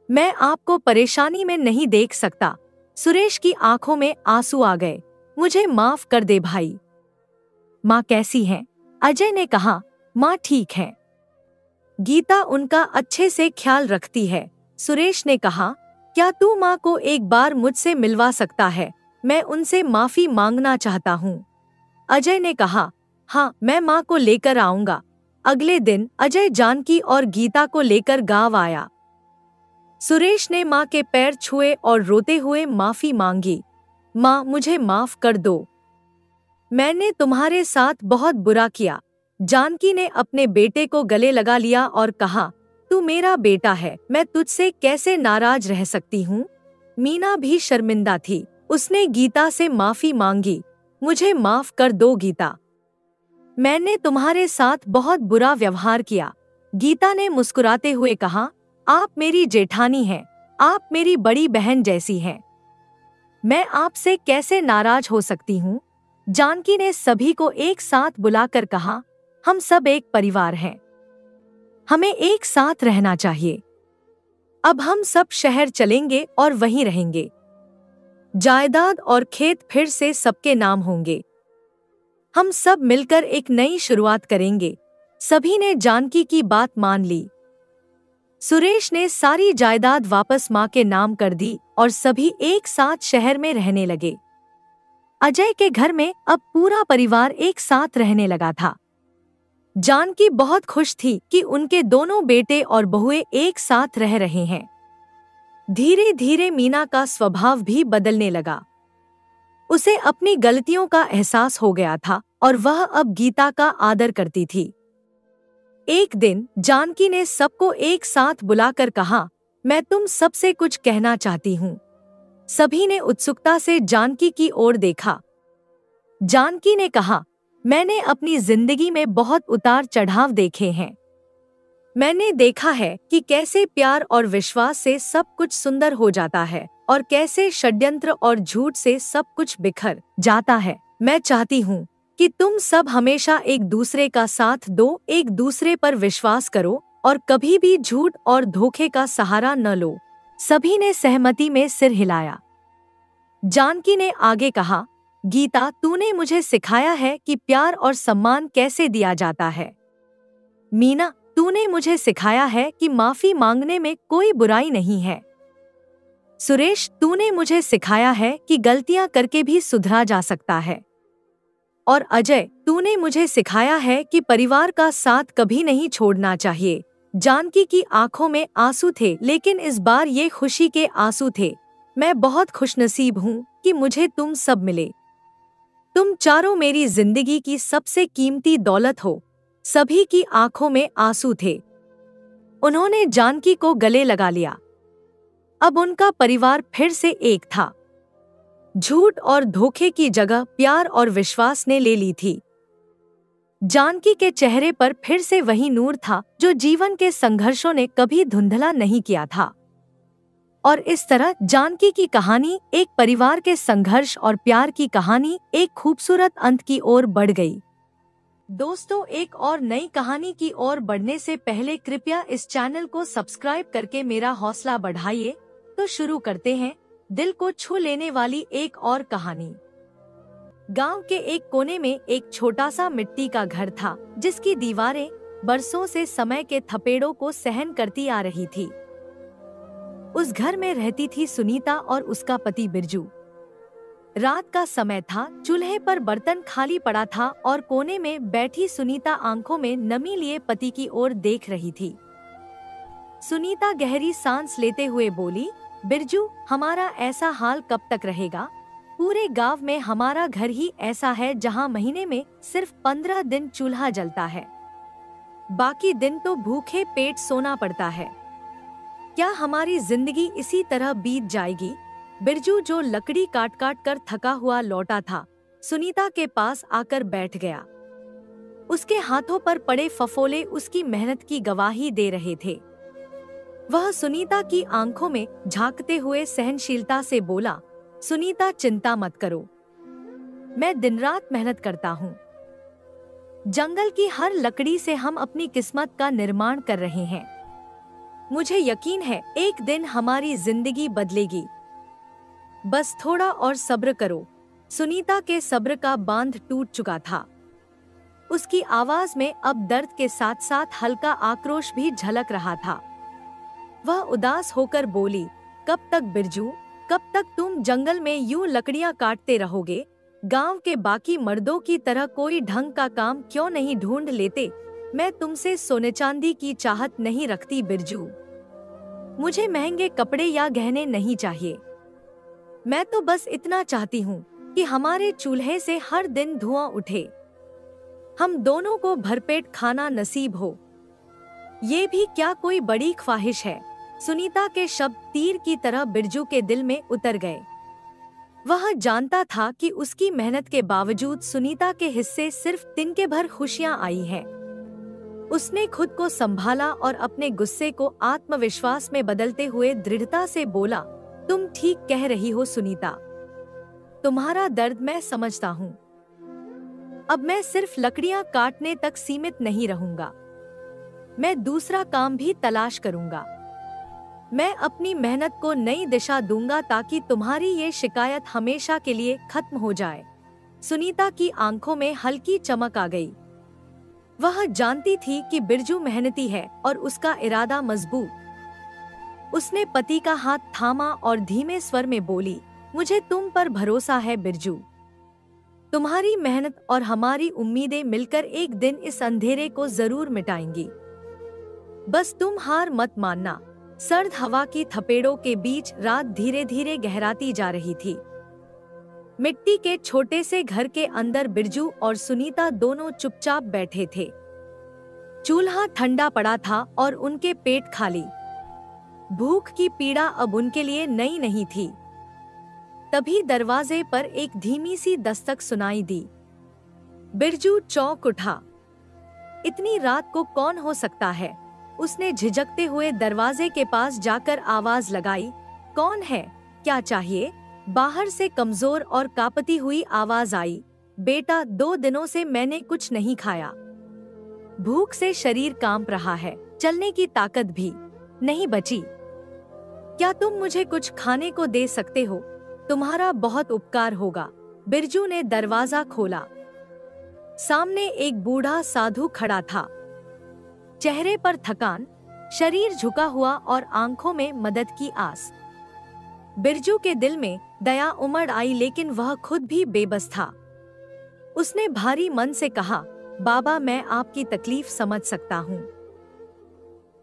मैं आपको परेशानी में नहीं देख सकता। सुरेश की आंखों में आंसू आ गए। मुझे माफ कर दे भाई। माँ कैसी हैं? अजय ने कहा, माँ ठीक है, गीता उनका अच्छे से ख्याल रखती है। सुरेश ने कहा, क्या तू माँ को एक बार मुझसे मिलवा सकता है? मैं उनसे माफी मांगना चाहता हूँ। अजय ने कहा, हाँ मैं माँ को लेकर आऊंगा। अगले दिन अजय जानकी और गीता को लेकर गांव आया। सुरेश ने माँ के पैर छुए और रोते हुए माफी मांगी। माँ मुझे माफ कर दो, मैंने तुम्हारे साथ बहुत बुरा किया। जानकी ने अपने बेटे को गले लगा लिया और कहा, तू मेरा बेटा है, मैं तुझसे कैसे नाराज रह सकती हूँ। मीना भी शर्मिंदा थी, उसने गीता से माफी मांगी। मुझे माफ कर दो गीता, मैंने तुम्हारे साथ बहुत बुरा व्यवहार किया। गीता ने मुस्कुराते हुए कहा, आप मेरी जेठानी हैं, आप मेरी बड़ी बहन जैसी हैं, मैं आपसे कैसे नाराज हो सकती हूँ। जानकी ने सभी को एक साथ बुलाकर कहा, हम सब एक परिवार हैं, हमें एक साथ रहना चाहिए। अब हम सब शहर चलेंगे और वहीं रहेंगे। जायदाद और खेत फिर से सबके नाम होंगे। हम सब मिलकर एक नई शुरुआत करेंगे। सभी ने जानकी की बात मान ली। सुरेश ने सारी जायदाद वापस माँ के नाम कर दी और सभी एक साथ शहर में रहने लगे। अजय के घर में अब पूरा परिवार एक साथ रहने लगा था। जानकी बहुत खुश थी कि उनके दोनों बेटे और बहुएं एक साथ रह रहे हैं। धीरे धीरे मीना का स्वभाव भी बदलने लगा। उसे अपनी गलतियों का एहसास हो गया था और वह अब गीता का आदर करती थी। एक दिन जानकी ने सबको एक साथ बुलाकर कहा, मैं तुम सबसे कुछ कहना चाहती हूँ। सभी ने उत्सुकता से जानकी की ओर देखा। जानकी ने कहा, मैंने अपनी जिंदगी में बहुत उतार चढ़ाव देखे हैं। मैंने देखा है कि कैसे प्यार और विश्वास से सब कुछ सुंदर हो जाता है और कैसे षड्यंत्र और झूठ से सब कुछ बिखर जाता है। मैं चाहती हूँ कि तुम सब हमेशा एक दूसरे का साथ दो, एक दूसरे पर विश्वास करो और कभी भी झूठ और धोखे का सहारा न लो। सभी ने सहमति में सिर हिलाया। जानकी ने आगे कहा, गीता तूने मुझे सिखाया है कि प्यार और सम्मान कैसे दिया जाता है। मीना तूने मुझे सिखाया है कि माफी मांगने में कोई बुराई नहीं है। सुरेश तूने मुझे सिखाया है कि गलतियां करके भी सुधरा जा सकता है। और अजय तूने मुझे सिखाया है कि परिवार का साथ कभी नहीं छोड़ना चाहिए। जानकी की आंखों में आंसू थे, लेकिन इस बार ये खुशी के आंसू थे। मैं बहुत खुशनसीब हूँ कि मुझे तुम सब मिले। तुम चारों मेरी जिंदगी की सबसे कीमती दौलत हो। सभी की आंखों में आंसू थे। उन्होंने जानकी को गले लगा लिया। अब उनका परिवार फिर से एक था। झूठ और धोखे की जगह प्यार और विश्वास ने ले ली थी। जानकी के चेहरे पर फिर से वही नूर था जो जीवन के संघर्षों ने कभी धुंधला नहीं किया था। और इस तरह जानकी की कहानी, एक परिवार के संघर्ष और प्यार की कहानी, एक खूबसूरत अंत की ओर बढ़ गई। दोस्तों, एक और नई कहानी की ओर बढ़ने से पहले कृपया इस चैनल को सब्सक्राइब करके मेरा हौसला बढ़ाइए। तो शुरू करते हैं दिल को छू लेने वाली एक और कहानी। गांव के एक कोने में एक छोटा सा मिट्टी का घर था, जिसकी दीवारें बरसों से समय के थपेड़ों को सहन करती आ रही थी। उस घर में रहती थी सुनीता और उसका पति बिरजू। रात का समय था, चूल्हे पर बर्तन खाली पड़ा था और कोने में बैठी सुनीता आंखों में नमी लिए पति की ओर देख रही थी। सुनीता गहरी सांस लेते हुए बोली, बिरजू, हमारा ऐसा हाल कब तक रहेगा? पूरे गांव में हमारा घर ही ऐसा है जहां महीने में सिर्फ 15 दिन चूल्हा जलता है। बाकी दिन तो भूखे पेट सोना पड़ता है। क्या हमारी जिंदगी इसी तरह बीत जाएगी? बिरजू, जो लकड़ी काट काट कर थका हुआ लौटा था, सुनीता के पास आकर बैठ गया। उसके हाथों पर पड़े फफोले उसकी मेहनत की गवाही दे रहे थे। वह सुनीता की आंखों में झांकते हुए सहनशीलता से बोला, सुनीता, चिंता मत करो, मैं दिन रात मेहनत करता हूँ। जंगल की हर लकड़ी से हम अपनी किस्मत का निर्माण कर रहे हैं। मुझे यकीन है एक दिन हमारी जिंदगी बदलेगी। बस थोड़ा और सब्र करो। सुनीता के सब्र का बांध टूट चुका था। उसकी आवाज में अब दर्द के साथ साथ हल्का आक्रोश भी झलक रहा था। वह उदास होकर बोली, कब तक बिरजू, कब तक तुम जंगल में यूं लकड़ियां काटते रहोगे? गांव के बाकी मर्दों की तरह कोई ढंग का काम क्यों नहीं ढूंढ लेते? मैं तुमसे सोने चांदी की चाहत नहीं रखती बिरजू। मुझे महंगे कपड़े या गहने नहीं चाहिए। मैं तो बस इतना चाहती हूँ कि हमारे चूल्हे से हर दिन धुआं उठे, हम दोनों को भरपेट खाना नसीब हो। ये भी क्या कोई बड़ी ख्वाहिश है? सुनीता के शब्द तीर की तरह बिरजू के दिल में उतर गए। वह जानता था कि उसकी मेहनत के बावजूद सुनीता के हिस्से सिर्फ तिनके भर खुशियां आई हैं। उसने खुद को संभाला और अपने गुस्से को आत्मविश्वास में बदलते हुए दृढ़ता से बोला, तुम ठीक कह रही हो सुनीता, तुम्हारा दर्द मैं समझता हूँ। अब मैं सिर्फ लकड़ियां काटने तक सीमित नहीं रहूंगा। मैं दूसरा काम भी तलाश करूंगा। मैं अपनी मेहनत को नई दिशा दूंगा ताकि तुम्हारी ये शिकायत हमेशा के लिए खत्म हो जाए। सुनीता की आंखों में हल्की चमक आ गई। वह जानती थी कि बिरजू मेहनती है और उसका इरादा मजबूत। उसने पति का हाथ थामा और धीमे स्वर में बोली, मुझे तुम पर भरोसा है बिरजू। तुम्हारी मेहनत और हमारी उम्मीदें मिलकर एक दिन इस अंधेरे को जरूर मिटाएंगी। बस तुम हार मत मानना। सर्द हवा की थपेड़ों के बीच रात धीरे धीरे गहराती जा रही थी। मिट्टी के छोटे से घर के अंदर बिरजू और सुनीता दोनों चुपचाप बैठे थे। चूल्हा ठंडा पड़ा था और उनके पेट खाली। भूख की पीड़ा अब उनके लिए नई नहीं थी। तभी दरवाजे पर एक धीमी सी दस्तक सुनाई दी। बिरजू चौंक उठा। इतनी रात को कौन हो सकता है? उसने झिझकते हुए दरवाजे के पास जाकर आवाज लगाई, कौन है? क्या चाहिए? बाहर से कमजोर और कांपती हुई आवाज आई, बेटा, 2 दिनों से मैंने कुछ नहीं खाया। भूख से शरीर कांप रहा है, चलने की ताकत भी नहीं बची। क्या तुम मुझे कुछ खाने को दे सकते हो? तुम्हारा बहुत उपकार होगा। बिरजू ने दरवाजा खोला। सामने एक बूढ़ा साधु खड़ा था। चेहरे पर थकान, शरीर झुका हुआ और आंखों में मदद की आस। बिरजू के दिल में दया उमड़ आई, लेकिन वह खुद भी बेबस था। उसने भारी मन से कहा, बाबा, मैं आपकी तकलीफ समझ सकता हूँ,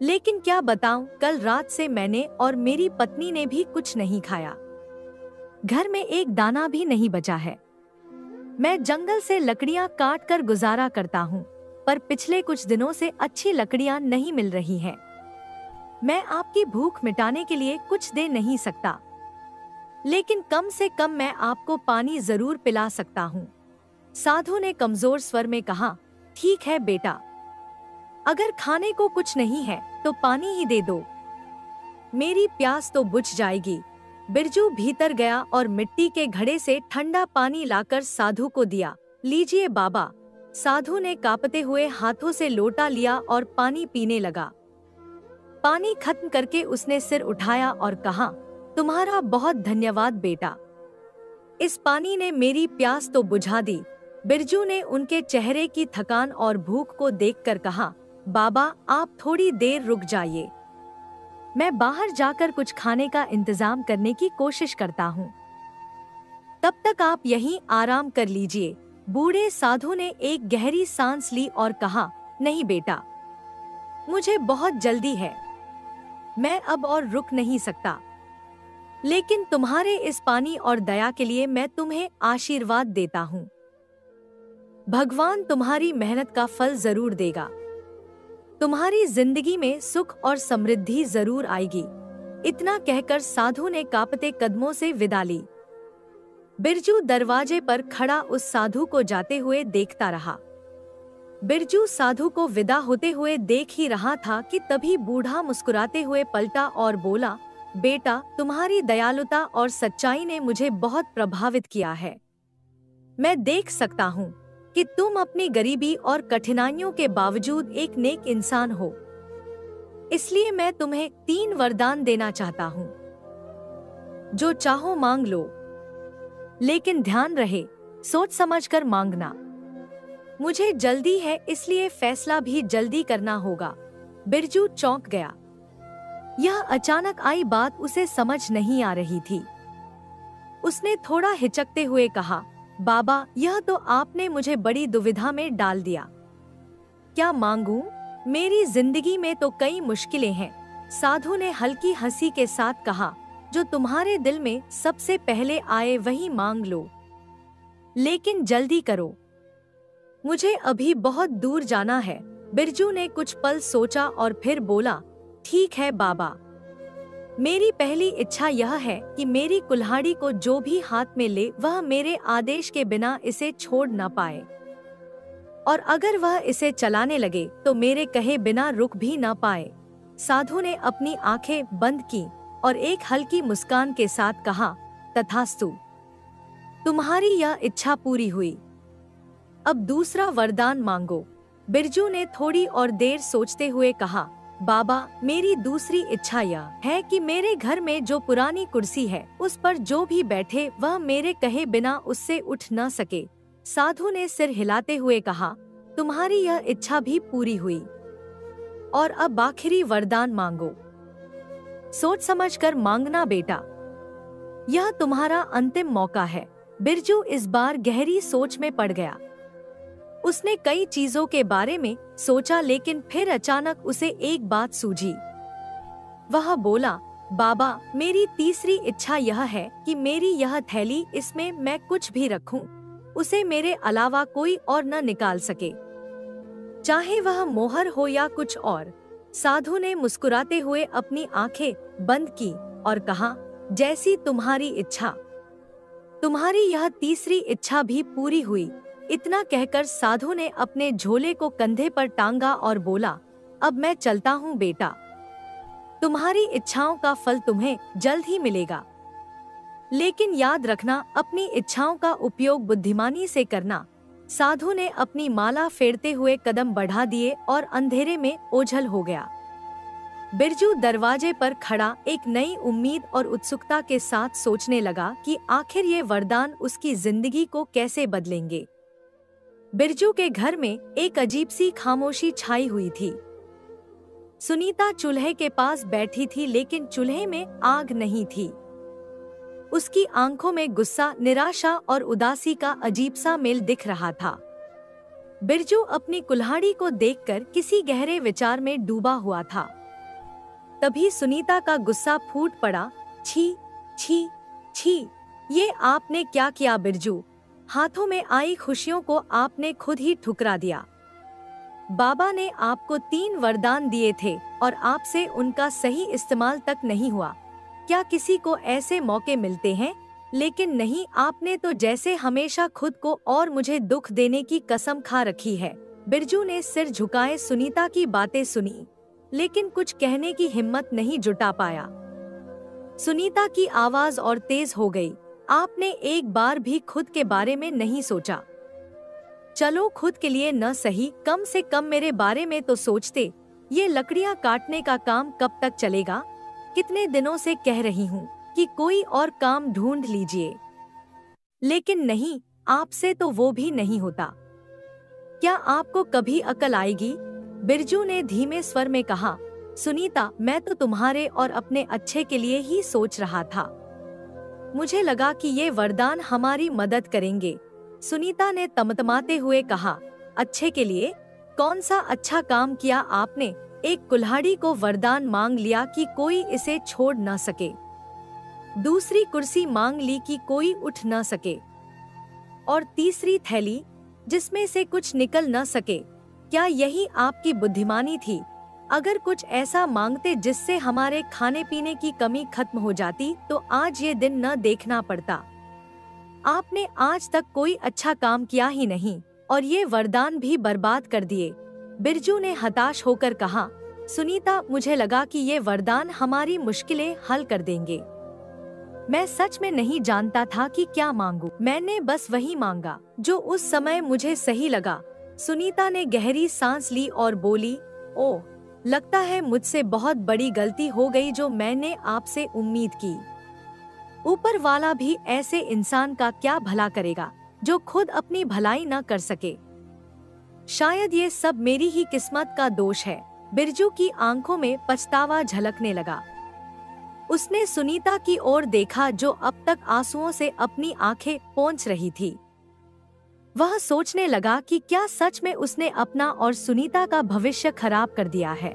लेकिन क्या बताऊं, कल रात से मैंने और मेरी पत्नी ने भी कुछ नहीं खाया। घर में एक दाना भी नहीं बचा है। मैं जंगल से लकड़ियां काट कर गुजारा करता हूँ, पर पिछले कुछ दिनों से अच्छी लकड़ियां नहीं मिल रही हैं। मैं आपकी भूख मिटाने के लिए कुछ दे नहीं सकता, लेकिन कम से कम मैं आपको पानी जरूर पिला सकता हूँ। साधु ने कमजोर स्वर में कहा, ठीक है बेटा, अगर खाने को कुछ नहीं है तो पानी ही दे दो, मेरी प्यास तो बुझ जाएगी। बिरजू भीतर गया और मिट्टी के घड़े से ठंडा पानी लाकर साधु को दिया। लीजिए बाबा। साधु ने कांपते हुए हाथों से लोटा लिया और पानी पीने लगा। पानी खत्म करके उसने सिर उठाया और कहा, तुम्हारा बहुत धन्यवाद बेटा, इस पानी ने मेरी प्यास तो बुझा दी। बिरजू ने उनके चेहरे की थकान और भूख को देखकर कहा, बाबा आप थोड़ी देर रुक जाइए, मैं बाहर जाकर कुछ खाने का इंतजाम करने की कोशिश करता हूँ, तब तक आप यहीं आराम कर लीजिए। बूढ़े साधु ने एक गहरी सांस ली और कहा, नहीं बेटा, मुझे बहुत जल्दी है, मैं अब और रुक नहीं सकता, लेकिन तुम्हारे इस पानी और दया के लिए मैं तुम्हें आशीर्वाद देता हूँ। भगवान तुम्हारी मेहनत का फल जरूर देगा, तुम्हारी जिंदगी में सुख और समृद्धि जरूर आएगी। इतना कहकर साधु ने कांपते कदमों से विदा ली। बिरजू दरवाजे पर खड़ा उस साधु को जाते हुए देखता रहा। बिरजू साधु को विदा होते हुए देख ही रहा था कि तभी बूढ़ा मुस्कुराते हुए पलटा और बोला, बेटा, तुम्हारी दयालुता और सच्चाई ने मुझे बहुत प्रभावित किया है। मैं देख सकता हूँ कि तुम अपनी गरीबी और कठिनाइयों के बावजूद एक नेक इंसान हो, इसलिए मैं तुम्हें 3 वरदान देना चाहता हूँ। जो चाहो मांग लो, लेकिन ध्यान रहे सोच समझकर मांगना। मुझे जल्दी है, इसलिए फैसला भी जल्दी करना होगा। बिरजू चौंक गया। यह अचानक आई बात उसे समझ नहीं आ रही थी। उसने थोड़ा हिचकते हुए कहा, बाबा, यह तो आपने मुझे बड़ी दुविधा में डाल दिया। क्या मांगूं? मेरी जिंदगी में तो कई मुश्किलें हैं। साधु ने हल्की हंसी के साथ कहा, जो तुम्हारे दिल में सबसे पहले आए वही मांग लो, लेकिन जल्दी करो, मुझे अभी बहुत दूर जाना है। बिरजू ने कुछ पल सोचा और फिर बोला, ठीक है बाबा, मेरी पहली इच्छा यह है कि मेरी कुल्हाड़ी को जो भी हाथ में ले वह मेरे आदेश के बिना इसे छोड़ न पाए, और अगर वह इसे चलाने लगे तो मेरे कहे बिना रुक भी न पाए। साधु ने अपनी आंखें बंद की और एक हल्की मुस्कान के साथ कहा, तथास्तु, तुम्हारी यह इच्छा पूरी हुई। अब दूसरा वरदान मांगो। बिरजू ने थोड़ी और देर सोचते हुए कहा, बाबा, मेरी दूसरी इच्छा यह है कि मेरे घर में जो पुरानी कुर्सी है उस पर जो भी बैठे वह मेरे कहे बिना उससे उठ न सके। साधु ने सिर हिलाते हुए कहा, तुम्हारी यह इच्छा भी पूरी हुई, और अब आखिरी वरदान मांगो। सोच समझकर मांगना बेटा, यह तुम्हारा अंतिम मौका है। बिरजू इस बार गहरी सोच में पड़ गया। उसने कई चीजों के बारे में सोचा, लेकिन फिर अचानक उसे एक बात सूझी। वह बोला, बाबा, मेरी तीसरी इच्छा यह है कि मेरी यह थैली, इसमें मैं कुछ भी रखूं, उसे मेरे अलावा कोई और न निकाल सके, चाहे वह मोहर हो या कुछ और। साधु ने मुस्कुराते हुए अपनी आंखें बंद की और कहा, जैसी तुम्हारी इच्छा। तुम्हारी यह तीसरी इच्छा भी पूरी हुई। इतना कहकर साधु ने अपने झोले को कंधे पर टांगा और बोला, अब मैं चलता हूँ बेटा, तुम्हारी इच्छाओं का फल तुम्हें जल्द ही मिलेगा, लेकिन याद रखना, अपनी इच्छाओं का उपयोग बुद्धिमानी से करना। साधु ने अपनी माला फेरते हुए कदम बढ़ा दिए और अंधेरे में ओझल हो गया। बिरजू दरवाजे पर खड़ा एक नई उम्मीद और उत्सुकता के साथ सोचने लगा कि आखिर ये वरदान उसकी जिंदगी को कैसे बदलेंगे। बिरजू के घर में एक अजीब सी खामोशी छाई हुई थी। सुनीता चूल्हे के पास बैठी थी, लेकिन चूल्हे में आग नहीं थी। उसकी आंखों में गुस्सा, निराशा और उदासी का अजीब सा मेल दिख रहा था। बिरजू अपनी कुल्हाड़ी को देखकर किसी गहरे विचार में डूबा हुआ था। तभी सुनीता का गुस्सा फूट पड़ा। छी छी छी, ये आपने क्या किया बिरजू? हाथों में आई खुशियों को आपने खुद ही ठुकरा दिया। बाबा ने आपको 3 वरदान दिए थे और आपसे उनका सही इस्तेमाल तक नहीं हुआ। क्या किसी को ऐसे मौके मिलते हैं? लेकिन नहीं, आपने तो जैसे हमेशा खुद को और मुझे दुख देने की कसम खा रखी है। बिरजू ने सिर झुकाए सुनीता की बातें सुनी, लेकिन कुछ कहने की हिम्मत नहीं जुटा पाया। सुनीता की आवाज और तेज हो गई। आपने एक बार भी खुद के बारे में नहीं सोचा। चलो खुद के लिए न सही, कम से कम मेरे बारे में तो सोचते। ये लकड़ियां काटने का काम कब तक चलेगा? कितने दिनों से कह रही हूँ कि कोई और काम ढूंढ लीजिए, लेकिन नहीं, आपसे तो वो भी नहीं होता। क्या आपको कभी अकल आएगी? बिरजू ने धीमे स्वर में कहा। सुनीता, मैं तो तुम्हारे और अपने अच्छे के लिए ही सोच रहा था। मुझे लगा कि ये वरदान हमारी मदद करेंगे। सुनीता ने तमतमाते हुए कहा। अच्छे के लिए? कौन सा अच्छा काम किया आपने? एक कुल्हाड़ी को वरदान मांग लिया कि कोई इसे छोड़ न सके, दूसरी कुर्सी मांग ली कि कोई उठ न सके, और तीसरी थैली जिसमें से कुछ निकल न सके। क्या यही आपकी बुद्धिमानी थी? अगर कुछ ऐसा मांगते जिससे हमारे खाने पीने की कमी खत्म हो जाती तो आज ये दिन न देखना पड़ता। आपने आज तक कोई अच्छा काम किया ही नहीं और ये वरदान भी बर्बाद कर दिए। बिरजू ने हताश होकर कहा। सुनीता, मुझे लगा कि ये वरदान हमारी मुश्किलें हल कर देंगे। मैं सच में नहीं जानता था कि क्या मांगूं। मैंने बस वही मांगा जो उस समय मुझे सही लगा। सुनीता ने गहरी सांस ली और बोली, ओह, लगता है मुझसे बहुत बड़ी गलती हो गई जो मैंने आपसे उम्मीद की। ऊपर वाला भी ऐसे इंसान का क्या भला करेगा जो खुद अपनी भलाई न कर सके। शायद ये सब मेरी ही किस्मत का दोष है। बिरजू की आंखों में पछतावा झलकने लगा। उसने सुनीता की ओर देखा जो अब तक आंसुओं से अपनी आंखें पोंछ रही थी। वह सोचने लगा कि क्या सच में उसने अपना और सुनीता का भविष्य खराब कर दिया है।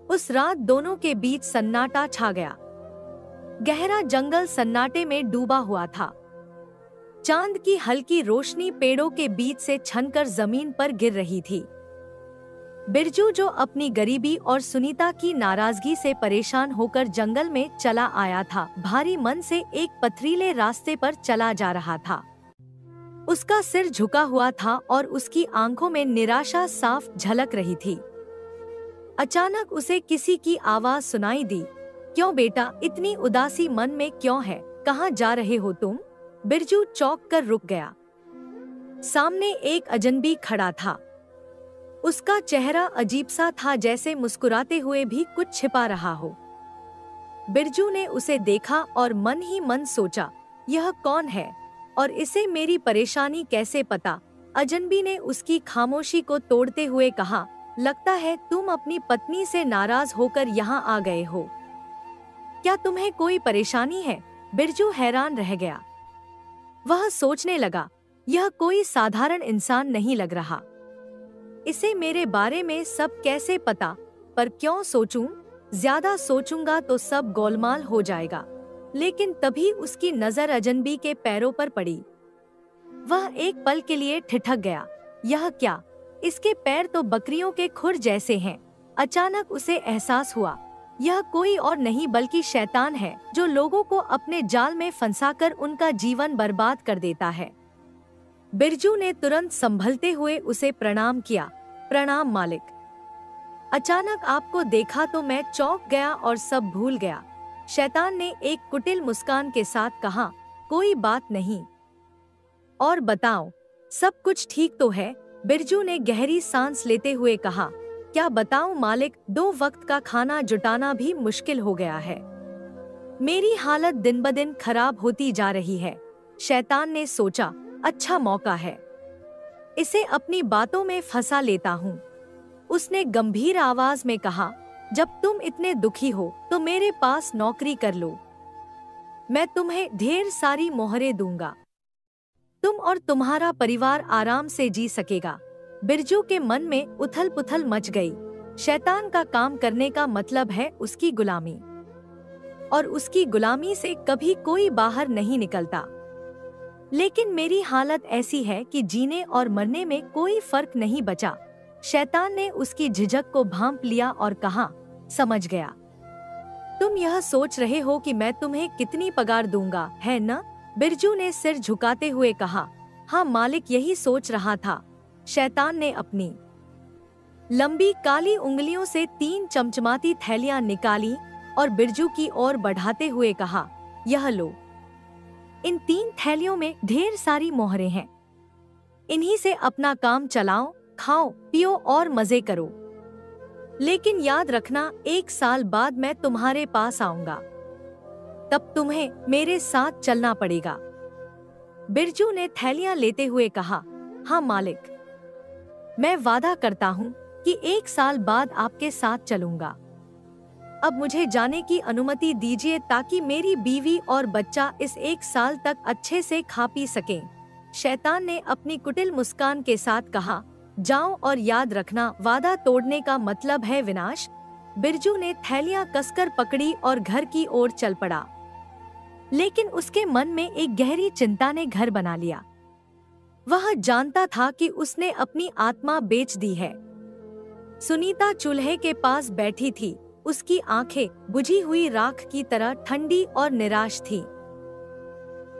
उस रात दोनों के बीच सन्नाटा छा गया। गहरा जंगल सन्नाटे में डूबा हुआ था। चांद की हल्की रोशनी पेड़ों के बीच से छनकर जमीन पर गिर रही थी। बिरजू, जो अपनी गरीबी और सुनीता की नाराजगी से परेशान होकर जंगल में चला आया था, भारी मन से एक पथरीले रास्ते पर चला जा रहा था। उसका सिर झुका हुआ था और उसकी आंखों में निराशा साफ झलक रही थी। अचानक उसे किसी की आवाज सुनाई दी। क्यों बेटा, इतनी उदासी मन में क्यों है? कहाँ जा रहे हो तुम? बिरजू चौंक कर रुक गया। सामने एक अजनबी खड़ा था। उसका चेहरा अजीब सा था, जैसे मुस्कुराते हुए भी कुछ छिपा रहा हो। बिरजू ने उसे देखा और मन ही मन सोचा, यह कौन है और इसे मेरी परेशानी कैसे पता? अजनबी ने उसकी खामोशी को तोड़ते हुए कहा, लगता है तुम अपनी पत्नी से नाराज होकर यहाँ आ गए हो। क्या तुम्हें कोई परेशानी है? बिरजू हैरान रह गया। वह सोचने लगा, यह कोई साधारण इंसान नहीं लग रहा। इसे मेरे बारे में सब कैसे पता? पर क्यों सोचूं? ज्यादा सोचूंगा तो सब गोलमाल हो जाएगा। लेकिन तभी उसकी नजर अजनबी के पैरों पर पड़ी। वह एक पल के लिए ठिठक गया। यह क्या? इसके पैर तो बकरियों के खुर जैसे हैं। अचानक उसे एहसास हुआ, यह कोई और नहीं बल्कि शैतान है जो लोगों को अपने जाल में फंसाकर उनका जीवन बर्बाद कर देता है। बिरजू ने तुरंत संभलते हुए उसे प्रणाम किया। प्रणाम मालिक। अचानक आपको देखा तो मैं चौंक गया और सब भूल गया। शैतान ने एक कुटिल मुस्कान के साथ कहा, कोई बात नहीं। और बताओ, सब कुछ ठीक तो है? बिरजू ने गहरी सांस लेते हुए कहा, क्या बताऊं मालिक, 2 वक्त का खाना जुटाना भी मुश्किल हो गया है। मेरी हालत दिन ब दिन खराब होती जा रही है। शैतान ने सोचा, अच्छा मौका है, इसे अपनी बातों में फंसा लेता हूँ। उसने गंभीर आवाज में कहा, जब तुम इतने दुखी हो तो मेरे पास नौकरी कर लो। मैं तुम्हें ढेर सारी मोहरें दूंगा। तुम और तुम्हारा परिवार आराम से जी सकेगा। बिरजू के मन में उथल पुथल मच गई। शैतान का काम करने का मतलब है उसकी गुलामी, और उसकी गुलामी से कभी कोई बाहर नहीं निकलता। लेकिन मेरी हालत ऐसी है कि जीने और मरने में कोई फर्क नहीं बचा। शैतान ने उसकी झिझक को भांप लिया और कहा, समझ गया। तुम यह सोच रहे हो कि मैं तुम्हें कितनी पगार दूंगा, है न? बिरजू ने सिर झुकाते हुए कहा। हाँ मालिक, यही सोच रहा था। शैतान ने अपनी लंबी काली उंगलियों से 3 चमचमाती थैलियां निकाली और बिरजू की ओर बढ़ाते हुए कहा, यह लो। इन 3 थैलियों में ढेर सारी मोहरें हैं। इन्हीं से अपना काम चलाओ, खाओ पियो और मजे करो। लेकिन याद रखना, 1 साल बाद मैं तुम्हारे पास आऊंगा, तब तुम्हें मेरे साथ चलना पड़ेगा। बिरजू ने थैलियां लेते हुए कहा, हाँ मालिक, मैं वादा करता हूँ कि 1 साल बाद आपके साथ चलूंगा। अब मुझे जाने की अनुमति दीजिए ताकि मेरी बीवी और बच्चा इस 1 साल तक अच्छे से खा पी सकें। शैतान ने अपनी कुटिल मुस्कान के साथ कहा, जाओ और याद रखना, वादा तोड़ने का मतलब है विनाश। बिरजू ने थैलियां कसकर पकड़ी और घर की ओर चल पड़ा। लेकिन उसके मन में एक गहरी चिंता ने घर बना लिया। वह जानता था कि उसने अपनी आत्मा बेच दी है। सुनीता चूल्हे के पास बैठी थी। उसकी आंखें बुझी हुई राख की तरह ठंडी और निराश थी।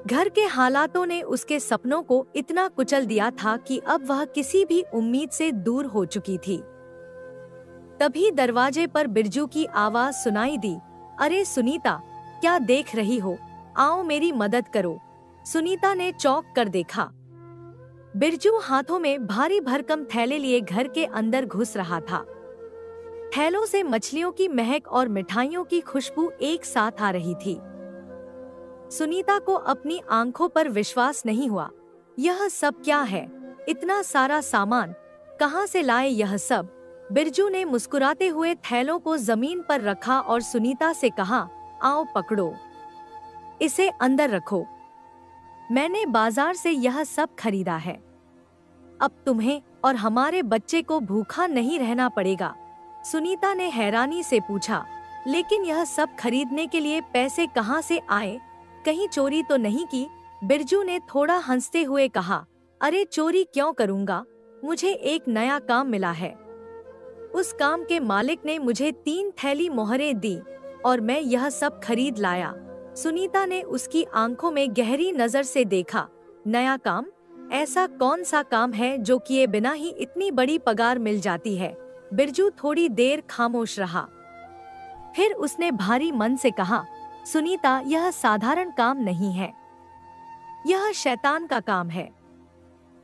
घर के हालातों ने उसके सपनों को इतना कुचल दिया था कि अब वह किसी भी उम्मीद से दूर हो चुकी थी। तभी दरवाजे पर बिरजू की आवाज सुनाई दी, अरे सुनीता, क्या देख रही हो? आओ मेरी मदद करो। सुनीता ने चौंक कर देखा। बिरजू हाथों में भारी भरकम थैले लिए घर के अंदर घुस रहा था। थैलों से मछलियों की महक और मिठाइयों की खुशबू एक साथ आ रही थी। सुनीता को अपनी आंखों पर विश्वास नहीं हुआ। यह सब क्या है? इतना सारा सामान कहां से लाए यह सब? बिरजू ने मुस्कुराते हुए थैलों को जमीन पर रखा और सुनीता से कहा, आओ पकड़ो, इसे अंदर रखो। मैंने बाजार से यह सब खरीदा है। अब तुम्हें और हमारे बच्चे को भूखा नहीं रहना पड़ेगा। सुनीता ने हैरानी से पूछा, लेकिन यह सब खरीदने के लिए पैसे कहां से आए? कहीं चोरी तो नहीं की? बिरजू ने थोड़ा हंसते हुए कहा, अरे चोरी क्यों करूंगा, मुझे एक नया काम मिला है। उस काम के मालिक ने मुझे 3 थैली मोहरें दी और मैं यह सब खरीद लाया। सुनीता ने उसकी आंखों में गहरी नजर से देखा। नया काम? ऐसा कौन सा काम है जो किए बिना ही इतनी बड़ी पगार मिल जाती है? बिरजू थोड़ी देर खामोश रहा। फिर उसने भारी मन से कहा, सुनीता, यह साधारण काम नहीं है, यह शैतान का काम है।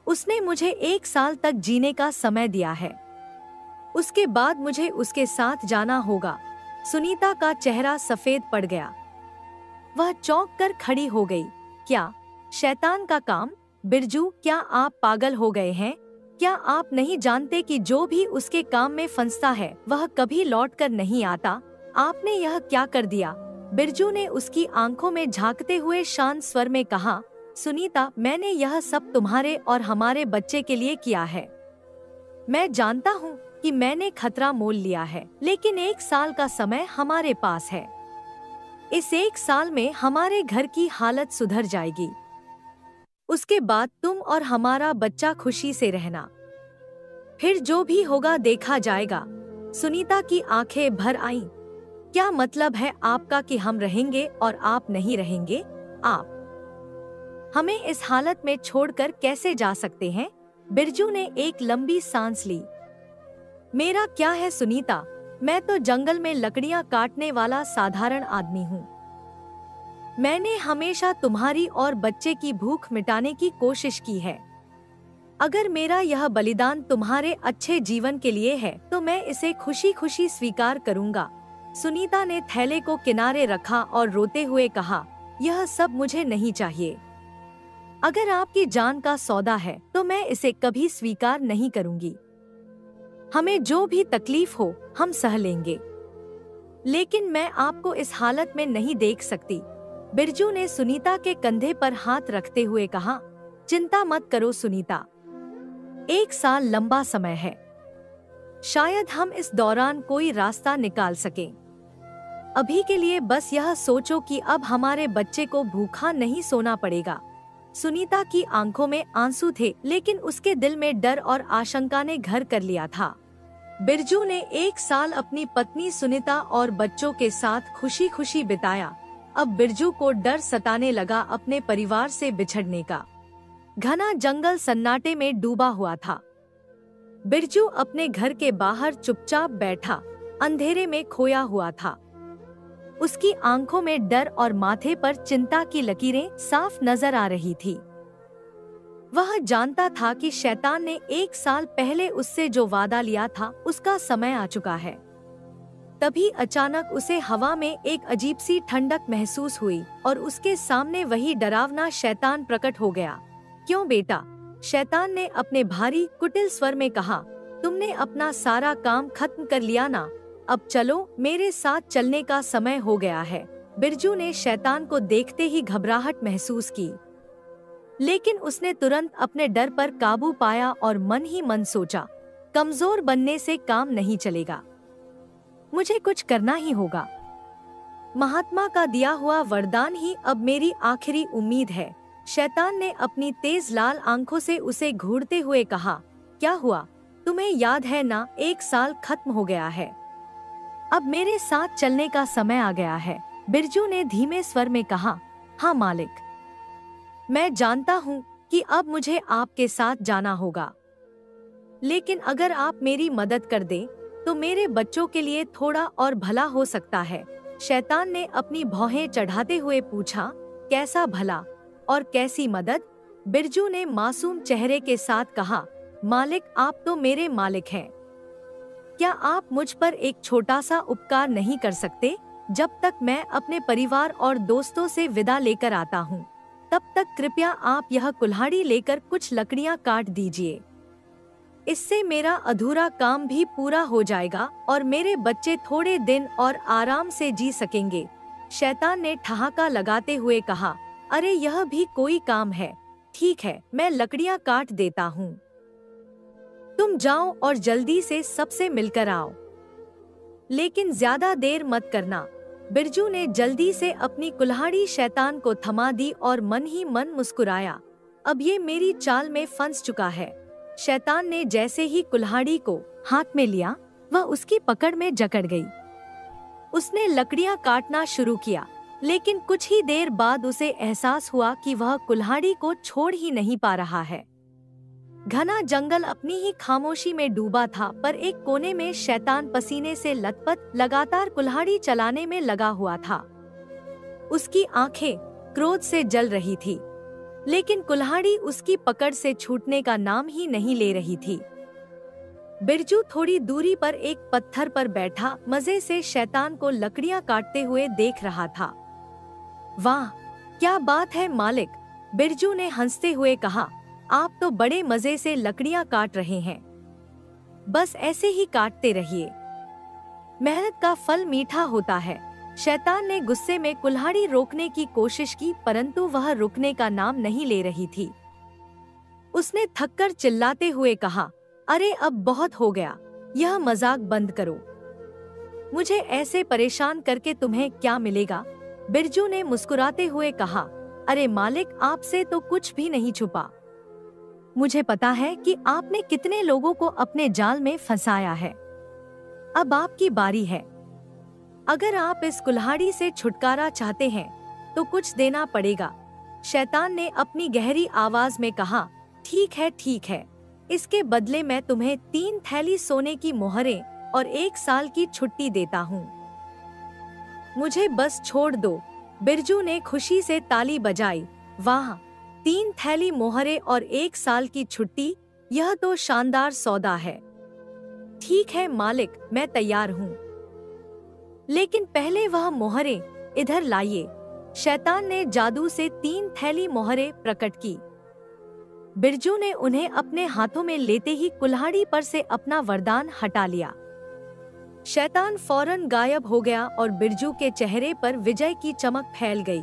उसने मुझे 1 साल तक जीने का समय दिया है। उसके बाद मुझे उसके साथ जाना होगा। सुनीता का चेहरा सफेद पड़ गया। वह चौंक कर खड़ी हो गई। क्या शैतान का काम? बिरजू, क्या आप पागल हो गए हैं? क्या आप नहीं जानते कि जो भी उसके काम में फंसता है वह कभी लौटकर नहीं आता? आपने यह क्या कर दिया? बिरजू ने उसकी आंखों में झांकते हुए शांत स्वर में कहा, सुनीता, मैंने यह सब तुम्हारे और हमारे बच्चे के लिए किया है। मैं जानता हूँ कि मैंने खतरा मोल लिया है, लेकिन 1 साल का समय हमारे पास है। इस 1 साल में हमारे घर की हालत सुधर जाएगी। उसके बाद तुम और हमारा बच्चा खुशी से रहना। फिर जो भी होगा देखा जाएगा। सुनीता की आंखें भर आईं। क्या मतलब है आपका कि हम रहेंगे और आप नहीं रहेंगे? आप हमें इस हालत में छोड़कर कैसे जा सकते हैं? बिरजू ने एक लंबी सांस ली। मेरा क्या है सुनीता, मैं तो जंगल में लकड़ियां काटने वाला साधारण आदमी हूँ। मैंने हमेशा तुम्हारी और बच्चे की भूख मिटाने की कोशिश की है। अगर मेरा यह बलिदान तुम्हारे अच्छे जीवन के लिए है तो मैं इसे खुशी खुशी स्वीकार करूँगा। सुनीता ने थैले को किनारे रखा और रोते हुए कहा, यह सब मुझे नहीं चाहिए। अगर आपकी जान का सौदा है तो मैं इसे कभी स्वीकार नहीं करूंगी। हमें जो भी तकलीफ हो हम सह लेंगे, लेकिन मैं आपको इस हालत में नहीं देख सकती। बिरजू ने सुनीता के कंधे पर हाथ रखते हुए कहा, चिंता मत करो सुनीता, 1 साल लंबा समय है। शायद हम इस दौरान कोई रास्ता निकाल सकें। अभी के लिए बस यह सोचो कि अब हमारे बच्चे को भूखा नहीं सोना पड़ेगा। सुनीता की आंखों में आंसू थे, लेकिन उसके दिल में डर और आशंका ने घर कर लिया था। बिरजू ने 1 साल अपनी पत्नी सुनीता और बच्चों के साथ खुशी खुशी बिताया। अब बिरजू को डर सताने लगा अपने परिवार से बिछड़ने का। घना जंगल सन्नाटे में डूबा हुआ था। बिरजू अपने घर के बाहर चुपचाप बैठा, अंधेरे में खोया हुआ था। उसकी आंखों में डर और माथे पर चिंता की लकीरें साफ नजर आ रही थी। वह जानता था कि शैतान ने 1 साल पहले उससे जो वादा लिया था, उसका समय आ चुका है। तभी अचानक उसे हवा में एक अजीब सी ठंडक महसूस हुई और उसके सामने वही डरावना शैतान प्रकट हो गया। क्यों बेटा? शैतान ने अपने भारी कुटिल स्वर में कहा, तुमने अपना सारा काम खत्म कर लिया ना? अब चलो, मेरे साथ चलने का समय हो गया है। बिरजू ने शैतान को देखते ही घबराहट महसूस की, लेकिन उसने तुरंत अपने डर पर काबू पाया और मन ही मन सोचा, कमजोर बनने से काम नहीं चलेगा, मुझे कुछ करना ही होगा। महात्मा का दिया हुआ वरदान ही अब मेरी आखिरी उम्मीद है। शैतान ने अपनी तेज लाल आंखों से उसे घूरते हुए कहा, क्या हुआ? तुम्हें याद है ना, 1 साल खत्म हो गया है। अब मेरे साथ चलने का समय आ गया है। बिरजू ने धीमे स्वर में कहा, हाँ मालिक, मैं जानता हूँ कि अब मुझे आपके साथ जाना होगा, लेकिन अगर आप मेरी मदद कर दें तो मेरे बच्चों के लिए थोड़ा और भला हो सकता है। शैतान ने अपनी भौहें चढ़ाते हुए पूछा, कैसा भला और कैसी मदद? बिरजू ने मासूम चेहरे के साथ कहा, मालिक, आप तो मेरे मालिक हैं। क्या आप मुझ पर एक छोटा सा उपकार नहीं कर सकते? जब तक मैं अपने परिवार और दोस्तों से विदा लेकर आता हूँ, तब तक कृपया आप यह कुल्हाड़ी लेकर कुछ लकड़ियाँ काट दीजिए। इससे मेरा अधूरा काम भी पूरा हो जाएगा और मेरे बच्चे थोड़े दिन और आराम से जी सकेंगे। शैतान ने ठहाका लगाते हुए कहा, अरे यह भी कोई काम है? ठीक है, मैं लकड़ियाँ काट देता हूँ। तुम जाओ और जल्दी से सबसे मिलकर आओ, लेकिन ज्यादा देर मत करना। बिरजू ने जल्दी से अपनी कुल्हाड़ी शैतान को थमा दी और मन ही मन मुस्कुराया, अब ये मेरी चाल में फंस चुका है। शैतान ने जैसे ही कुल्हाड़ी को हाथ में लिया, वह उसकी पकड़ में जकड़ गई। उसने लकड़ियां काटना शुरू किया, लेकिन कुछ ही देर बाद उसे एहसास हुआ कि वह कुल्हाड़ी को छोड़ ही नहीं पा रहा है। घना जंगल अपनी ही खामोशी में डूबा था, पर एक कोने में शैतान पसीने से लथपथ लगातार कुल्हाड़ी चलाने में लगा हुआ था। उसकी आंखें क्रोध से जल रही थी, लेकिन कुल्हाड़ी उसकी पकड़ से छूटने का नाम ही नहीं ले रही थी। बिरजू थोड़ी दूरी पर एक पत्थर पर बैठा मजे से शैतान को लकड़ियां काटते हुए देख रहा था। वाह, क्या बात है मालिक, बिरजू ने हंसते हुए कहा, आप तो बड़े मजे से लकड़ियां काट रहे हैं। बस ऐसे ही काटते रहिए, मेहनत का फल मीठा होता है। शैतान ने गुस्से में कुल्हाड़ी रोकने की कोशिश की, परंतु वह रुकने का नाम नहीं ले रही थी। उसने थककर चिल्लाते हुए कहा, अरे अब बहुत हो गया, यह मजाक बंद करो। मुझे ऐसे परेशान करके तुम्हें क्या मिलेगा? बिरजू ने मुस्कुराते हुए कहा, अरे मालिक, आपसे तो कुछ भी नहीं छुपा। मुझे पता है कि आपने कितने लोगों को अपने जाल में फंसाया है। अब आपकी बारी है। अगर आप इस कुल्हाड़ी से छुटकारा चाहते हैं तो कुछ देना पड़ेगा। शैतान ने अपनी गहरी आवाज में कहा, ठीक है ठीक है, इसके बदले मैं तुम्हें 3 थैली सोने की मोहरें और 1 साल की छुट्टी देता हूँ। मुझे बस छोड़ दो। बिरजू ने खुशी से ताली बजाई। वाह, 3 थैली मोहरें और 1 साल की छुट्टी, यह तो शानदार सौदा है। ठीक है मालिक, मैं तैयार हूँ, लेकिन पहले वह मोहरें इधर लाइए। शैतान ने जादू से 3 थैली मोहरें प्रकट की। बिरजू ने उन्हें अपने हाथों में लेते ही कुल्हाड़ी पर से अपना वरदान हटा लिया। शैतान फौरन गायब हो गया और बिरजू के चेहरे पर विजय की चमक फैल गई।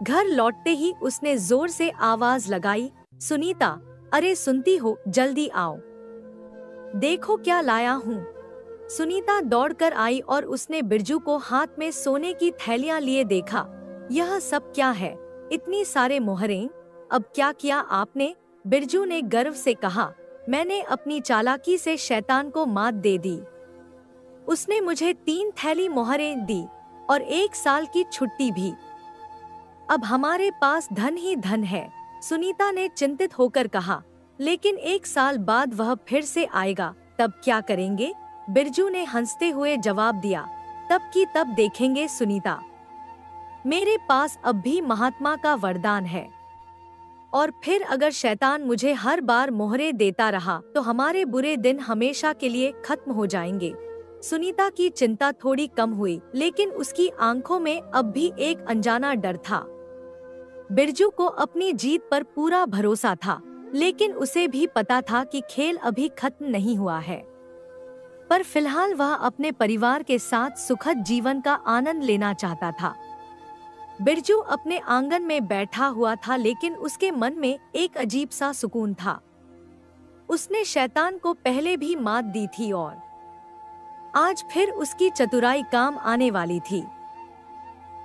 घर लौटते ही उसने जोर से आवाज लगाई, सुनीता, अरे सुनती हो, जल्दी आओ, देखो क्या लाया हूँ। सुनीता दौड़कर आई और उसने बिरजू को हाथ में सोने की थैलियां लिए देखा। यह सब क्या है? इतनी सारे मोहरें? अब क्या किया आपने? बिरजू ने गर्व से कहा। मैंने अपनी चालाकी से शैतान को मात दे दी। उसने मुझे 3 थैली मोहरें दी और 1 साल की छुट्टी भी। अब हमारे पास धन ही धन है, सुनीता ने चिंतित होकर कहा। लेकिन 1 साल बाद वह फिर से आएगा, तब क्या करेंगे? बिरजू ने हंसते हुए जवाब दिया। तब की तब देखेंगे सुनीता। मेरे पास अब भी महात्मा का वरदान है। और फिर अगर शैतान मुझे हर बार मोहरें देता रहा तो हमारे बुरे दिन हमेशा के लिए खत्म हो जाएंगे। सुनीता की चिंता थोड़ी कम हुई, लेकिन उसकी आंखों में अब भी एक अनजाना डर था। बिरजू को अपनी जीत पर पूरा भरोसा था, लेकिन उसे भी पता था कि खेल अभी खत्म नहीं हुआ है। पर फिलहाल वह अपने परिवार के साथ सुखद जीवन का आनंद लेना चाहता था। बिरजू अपने आंगन में बैठा हुआ था, लेकिन उसके मन में एक अजीब सा सुकून था। उसने शैतान को पहले भी मात दी थी और आज फिर उसकी चतुराई काम आने वाली थी।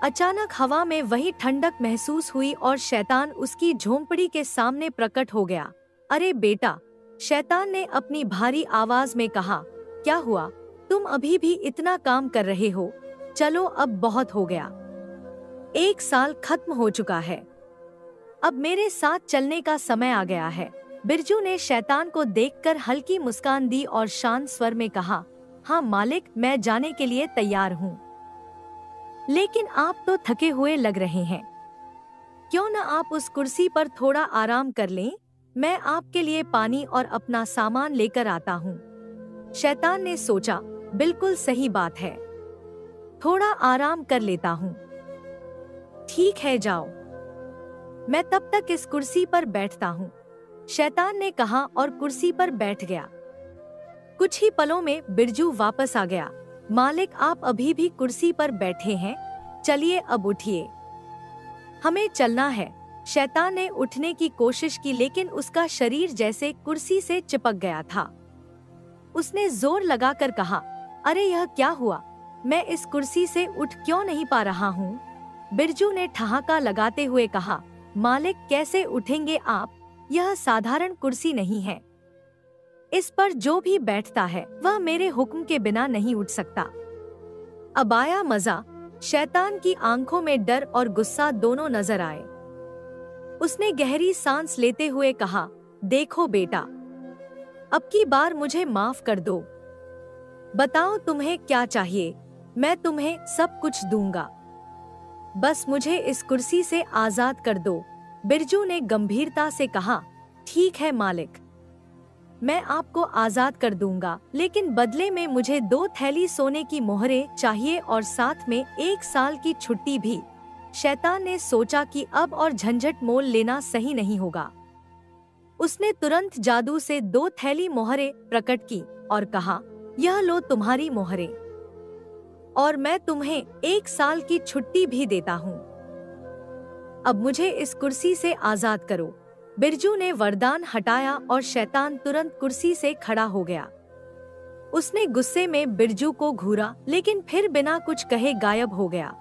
अचानक हवा में वही ठंडक महसूस हुई और शैतान उसकी झोंपड़ी के सामने प्रकट हो गया। अरे बेटा, शैतान ने अपनी भारी आवाज में कहा, क्या हुआ? तुम अभी भी इतना काम कर रहे हो? चलो अब बहुत हो गया। 1 साल खत्म हो चुका है। अब मेरे साथ चलने का समय आ गया है। बिरजू ने शैतान को देखकर हल्की मुस्कान दी और शांत स्वर में कहा, हाँ मालिक, मैं जाने के लिए तैयार हूँ। लेकिन आप तो थके हुए लग रहे हैं। क्यों न आप उस कुर्सी पर थोड़ा आराम कर लें? मैं आपके लिए पानी और अपना सामान लेकर आता हूँ। शैतान ने सोचा, बिल्कुल सही बात है, थोड़ा आराम कर लेता हूँ। ठीक है, जाओ, मैं तब तक इस कुर्सी पर बैठता हूँ, शैतान ने कहा और कुर्सी पर बैठ गया। कुछ ही पलों में बिरजू वापस आ गया। मालिक, आप अभी भी कुर्सी पर बैठे हैं? चलिए अब उठिए, हमें चलना है। शैतान ने उठने की कोशिश की, लेकिन उसका शरीर जैसे कुर्सी से चिपक गया था। उसने जोर लगाकर कहा, अरे यह क्या हुआ? मैं इस कुर्सी से उठ क्यों नहीं पा रहा हूँ? बिरजू ने ठहाका लगाते हुए कहा, मालिक, कैसे उठेंगे आप? यह साधारण कुर्सी नहीं है। इस पर जो भी बैठता है वह मेरे हुक्म के बिना नहीं उठ सकता। अब आया मजा। शैतान की आंखों में डर और गुस्सा दोनों नजर आए। उसने गहरी सांस लेते हुए कहा, देखो बेटा, अब की बार मुझे माफ कर दो। बताओ तुम्हें क्या चाहिए, मैं तुम्हें सब कुछ दूंगा। बस मुझे इस कुर्सी से आजाद कर दो। बिरजू ने गंभीरता से कहा, ठीक है मालिक, मैं आपको आजाद कर दूंगा, लेकिन बदले में मुझे 2 थैली सोने की मोहरें चाहिए और साथ में 1 साल की छुट्टी भी। शैतान ने सोचा कि अब और झंझट मोल लेना सही नहीं होगा। उसने तुरंत जादू से 2 थैली मोहरें प्रकट की और कहा, यह लो तुम्हारी मोहरें, और मैं तुम्हें 1 साल की छुट्टी भी देता हूँ। अब मुझे इस कुर्सी से आजाद करो। बिरजू ने वरदान हटाया और शैतान तुरंत कुर्सी से खड़ा हो गया। उसने गुस्से में बिरजू को घूरा, लेकिन फिर बिना कुछ कहे गायब हो गया।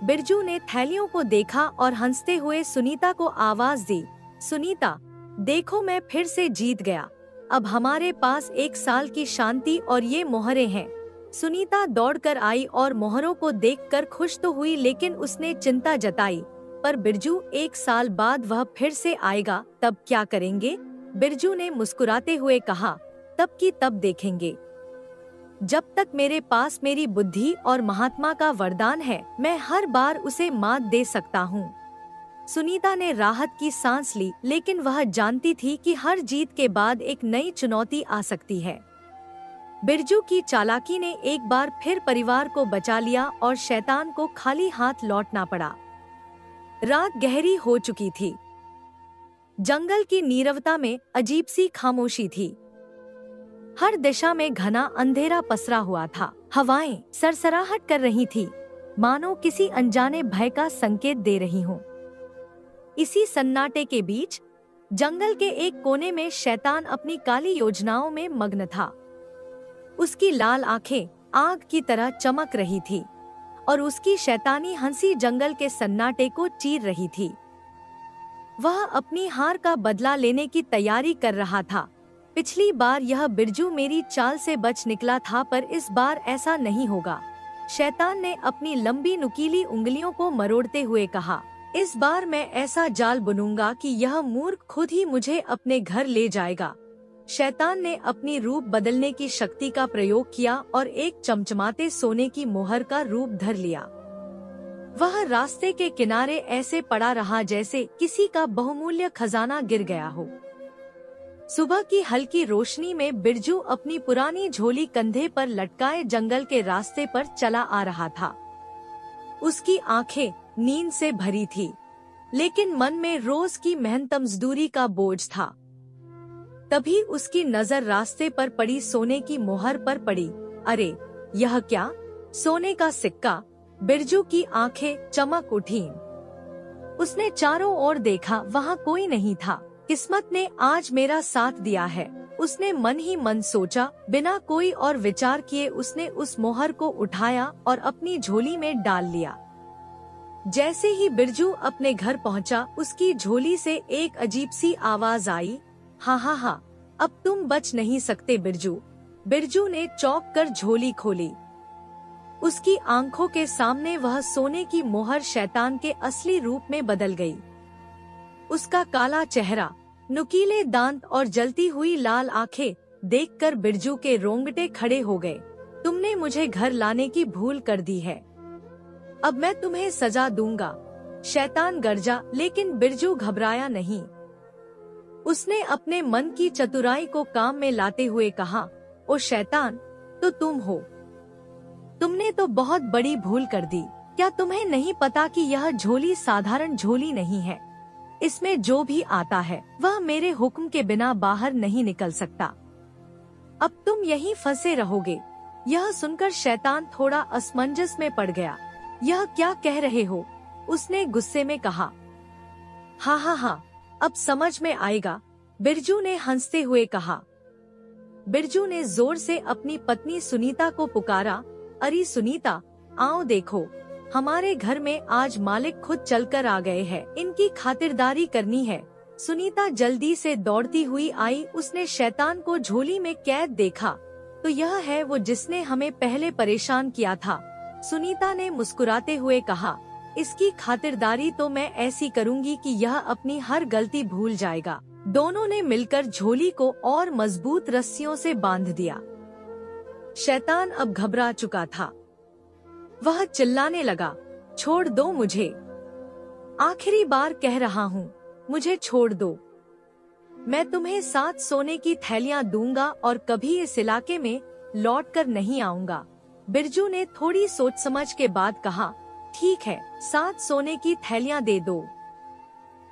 बिरजू ने थैलियों को देखा और हंसते हुए सुनीता को आवाज दी, सुनीता, देखो मैं फिर से जीत गया। अब हमारे पास 1 साल की शांति और ये मोहरें हैं। सुनीता दौड़कर आई और मोहरों को देखकर खुश तो हुई, लेकिन उसने चिंता जताई, पर बिरजू 1 साल बाद वह फिर से आएगा, तब क्या करेंगे? बिरजू ने मुस्कुराते हुए कहा, तब की तब देखेंगे। जब तक मेरे पास मेरी बुद्धि और महात्मा का वरदान है, मैं हर बार उसे मात दे सकता हूँ। सुनीता ने राहत की सांस ली, लेकिन वह जानती थी कि हर जीत के बाद एक नई चुनौती आ सकती है। बिरजू की चालाकी ने एक बार फिर परिवार को बचा लिया और शैतान को खाली हाथ लौटना पड़ा। रात गहरी हो चुकी थी। जंगल की नीरवता में अजीब सी खामोशी थी। हर दिशा में घना अंधेरा पसरा हुआ था। हवाएं सरसराहट कर रही थी, मानो किसी अनजाने भय का संकेत दे रही हों। इसी सन्नाटे के बीच जंगल के एक कोने में शैतान अपनी काली योजनाओं में मग्न था। उसकी लाल आंखें आग की तरह चमक रही थी और उसकी शैतानी हंसी जंगल के सन्नाटे को चीर रही थी। वह अपनी हार का बदला लेने की तैयारी कर रहा था। पिछली बार यह बिरजू मेरी चाल से बच निकला था, पर इस बार ऐसा नहीं होगा। शैतान ने अपनी लंबी नुकीली उंगलियों को मरोड़ते हुए कहा, इस बार मैं ऐसा जाल बुनूंगा कि यह मूर्ख खुद ही मुझे अपने घर ले जाएगा। शैतान ने अपनी रूप बदलने की शक्ति का प्रयोग किया और एक चमचमाते सोने की मोहर का रूप धर लिया। वह रास्ते के किनारे ऐसे पड़ा रहा जैसे किसी का बहुमूल्य खजाना गिर गया हो। सुबह की हल्की रोशनी में बिरजू अपनी पुरानी झोली कंधे पर लटकाए जंगल के रास्ते पर चला आ रहा था। उसकी आंखें नींद से भरी थी, लेकिन मन में रोज की मेहनत मजदूरी का बोझ था। तभी उसकी नजर रास्ते पर पड़ी सोने की मोहर पर पड़ी। अरे, यह क्या? सोने का सिक्का! बिरजू की आंखें चमक उठीं। उसने चारों ओर देखा, वहाँ कोई नहीं था। किस्मत ने आज मेरा साथ दिया है, उसने मन ही मन सोचा। बिना कोई और विचार किए उसने उस मोहर को उठाया और अपनी झोली में डाल लिया। जैसे ही बिरजू अपने घर पहुंचा, उसकी झोली से एक अजीब सी आवाज आई, हा हा हा, अब तुम बच नहीं सकते बिरजू। बिरजू ने चौंक कर झोली खोली। उसकी आंखों के सामने वह सोने की मोहर शैतान के असली रूप में बदल गई। उसका काला चेहरा, नुकीले दांत और जलती हुई लाल आंखें देखकर बिरजू के रोंगटे खड़े हो गए। तुमने मुझे घर लाने की भूल कर दी है, अब मैं तुम्हें सजा दूंगा, शैतान गरजा। लेकिन बिरजू घबराया नहीं। उसने अपने मन की चतुराई को काम में लाते हुए कहा, ओ शैतान, तो तुम हो। तुमने तो बहुत बड़ी भूल कर दी। क्या तुम्हें नहीं पता कि यह झोली साधारण झोली नहीं है? इसमें जो भी आता है वह मेरे हुक्म के बिना बाहर नहीं निकल सकता। अब तुम यहीं फंसे रहोगे। यह सुनकर शैतान थोड़ा असमंजस में पड़ गया। यह क्या कह रहे हो? उसने गुस्से में कहा। हाँ हाँ हाँ, अब समझ में आएगा, बिरजू ने हंसते हुए कहा। बिरजू ने जोर से अपनी पत्नी सुनीता को पुकारा, अरे सुनीता, आओ देखो, हमारे घर में आज मालिक खुद चलकर आ गए हैं, इनकी खातिरदारी करनी है। सुनीता जल्दी से दौड़ती हुई आई। उसने शैतान को झोली में कैद देखा तो यह है वो जिसने हमें पहले परेशान किया था। सुनीता ने मुस्कुराते हुए कहा, इसकी खातिरदारी तो मैं ऐसी करूंगी कि यह अपनी हर गलती भूल जाएगा। दोनों ने मिलकर झोली को और मजबूत रस्सियों से बांध दिया। शैतान अब घबरा चुका था। वह चिल्लाने लगा, छोड़ दो मुझे, आखिरी बार कह रहा हूँ, मुझे छोड़ दो। मैं तुम्हें 7 सोने की थैलियाँ दूंगा और कभी इस इलाके में लौटकर नहीं आऊंगा। बिरजू ने थोड़ी सोच समझ के बाद कहा, ठीक है, 7 सोने की थैलियाँ दे दो,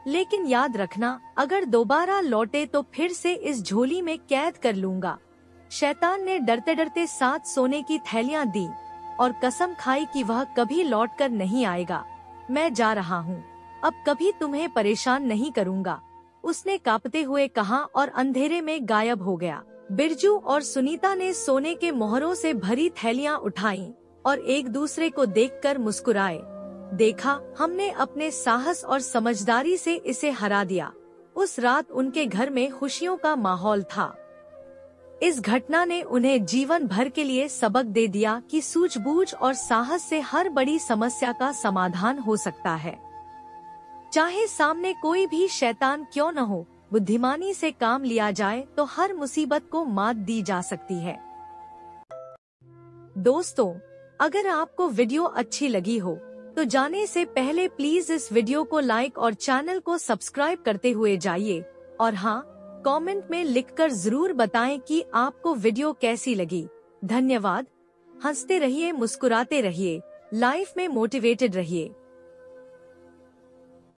लेकिन याद रखना, अगर दोबारा लौटे तो फिर से इस झोली में कैद कर लूंगा। शैतान ने डरते डरते 7 सोने की थैलियाँ दी और कसम खाई कि वह कभी लौटकर नहीं आएगा। मैं जा रहा हूँ, अब कभी तुम्हें परेशान नहीं करूँगा, उसने कांपते हुए कहा और अंधेरे में गायब हो गया। बिरजू और सुनीता ने सोने के मोहरों से भरी थैलियाँ उठाईं और एक दूसरे को देखकर मुस्कुराए। देखा, हमने अपने साहस और समझदारी से इसे हरा दिया। उस रात उनके घर में खुशियों का माहौल था। इस घटना ने उन्हें जीवन भर के लिए सबक दे दिया कि सूझबूझ और साहस से हर बड़ी समस्या का समाधान हो सकता है। चाहे सामने कोई भी शैतान क्यों न हो, बुद्धिमानी से काम लिया जाए तो हर मुसीबत को मात दी जा सकती है। दोस्तों, अगर आपको वीडियो अच्छी लगी हो तो जाने से पहले प्लीज इस वीडियो को लाइक और चैनल को सब्सक्राइब करते हुए जाइए। और हाँ, कमेंट में लिखकर जरूर बताएं कि आपको वीडियो कैसी लगी। धन्यवाद। हंसते रहिए, मुस्कुराते रहिए, लाइफ में मोटिवेटेड रहिए।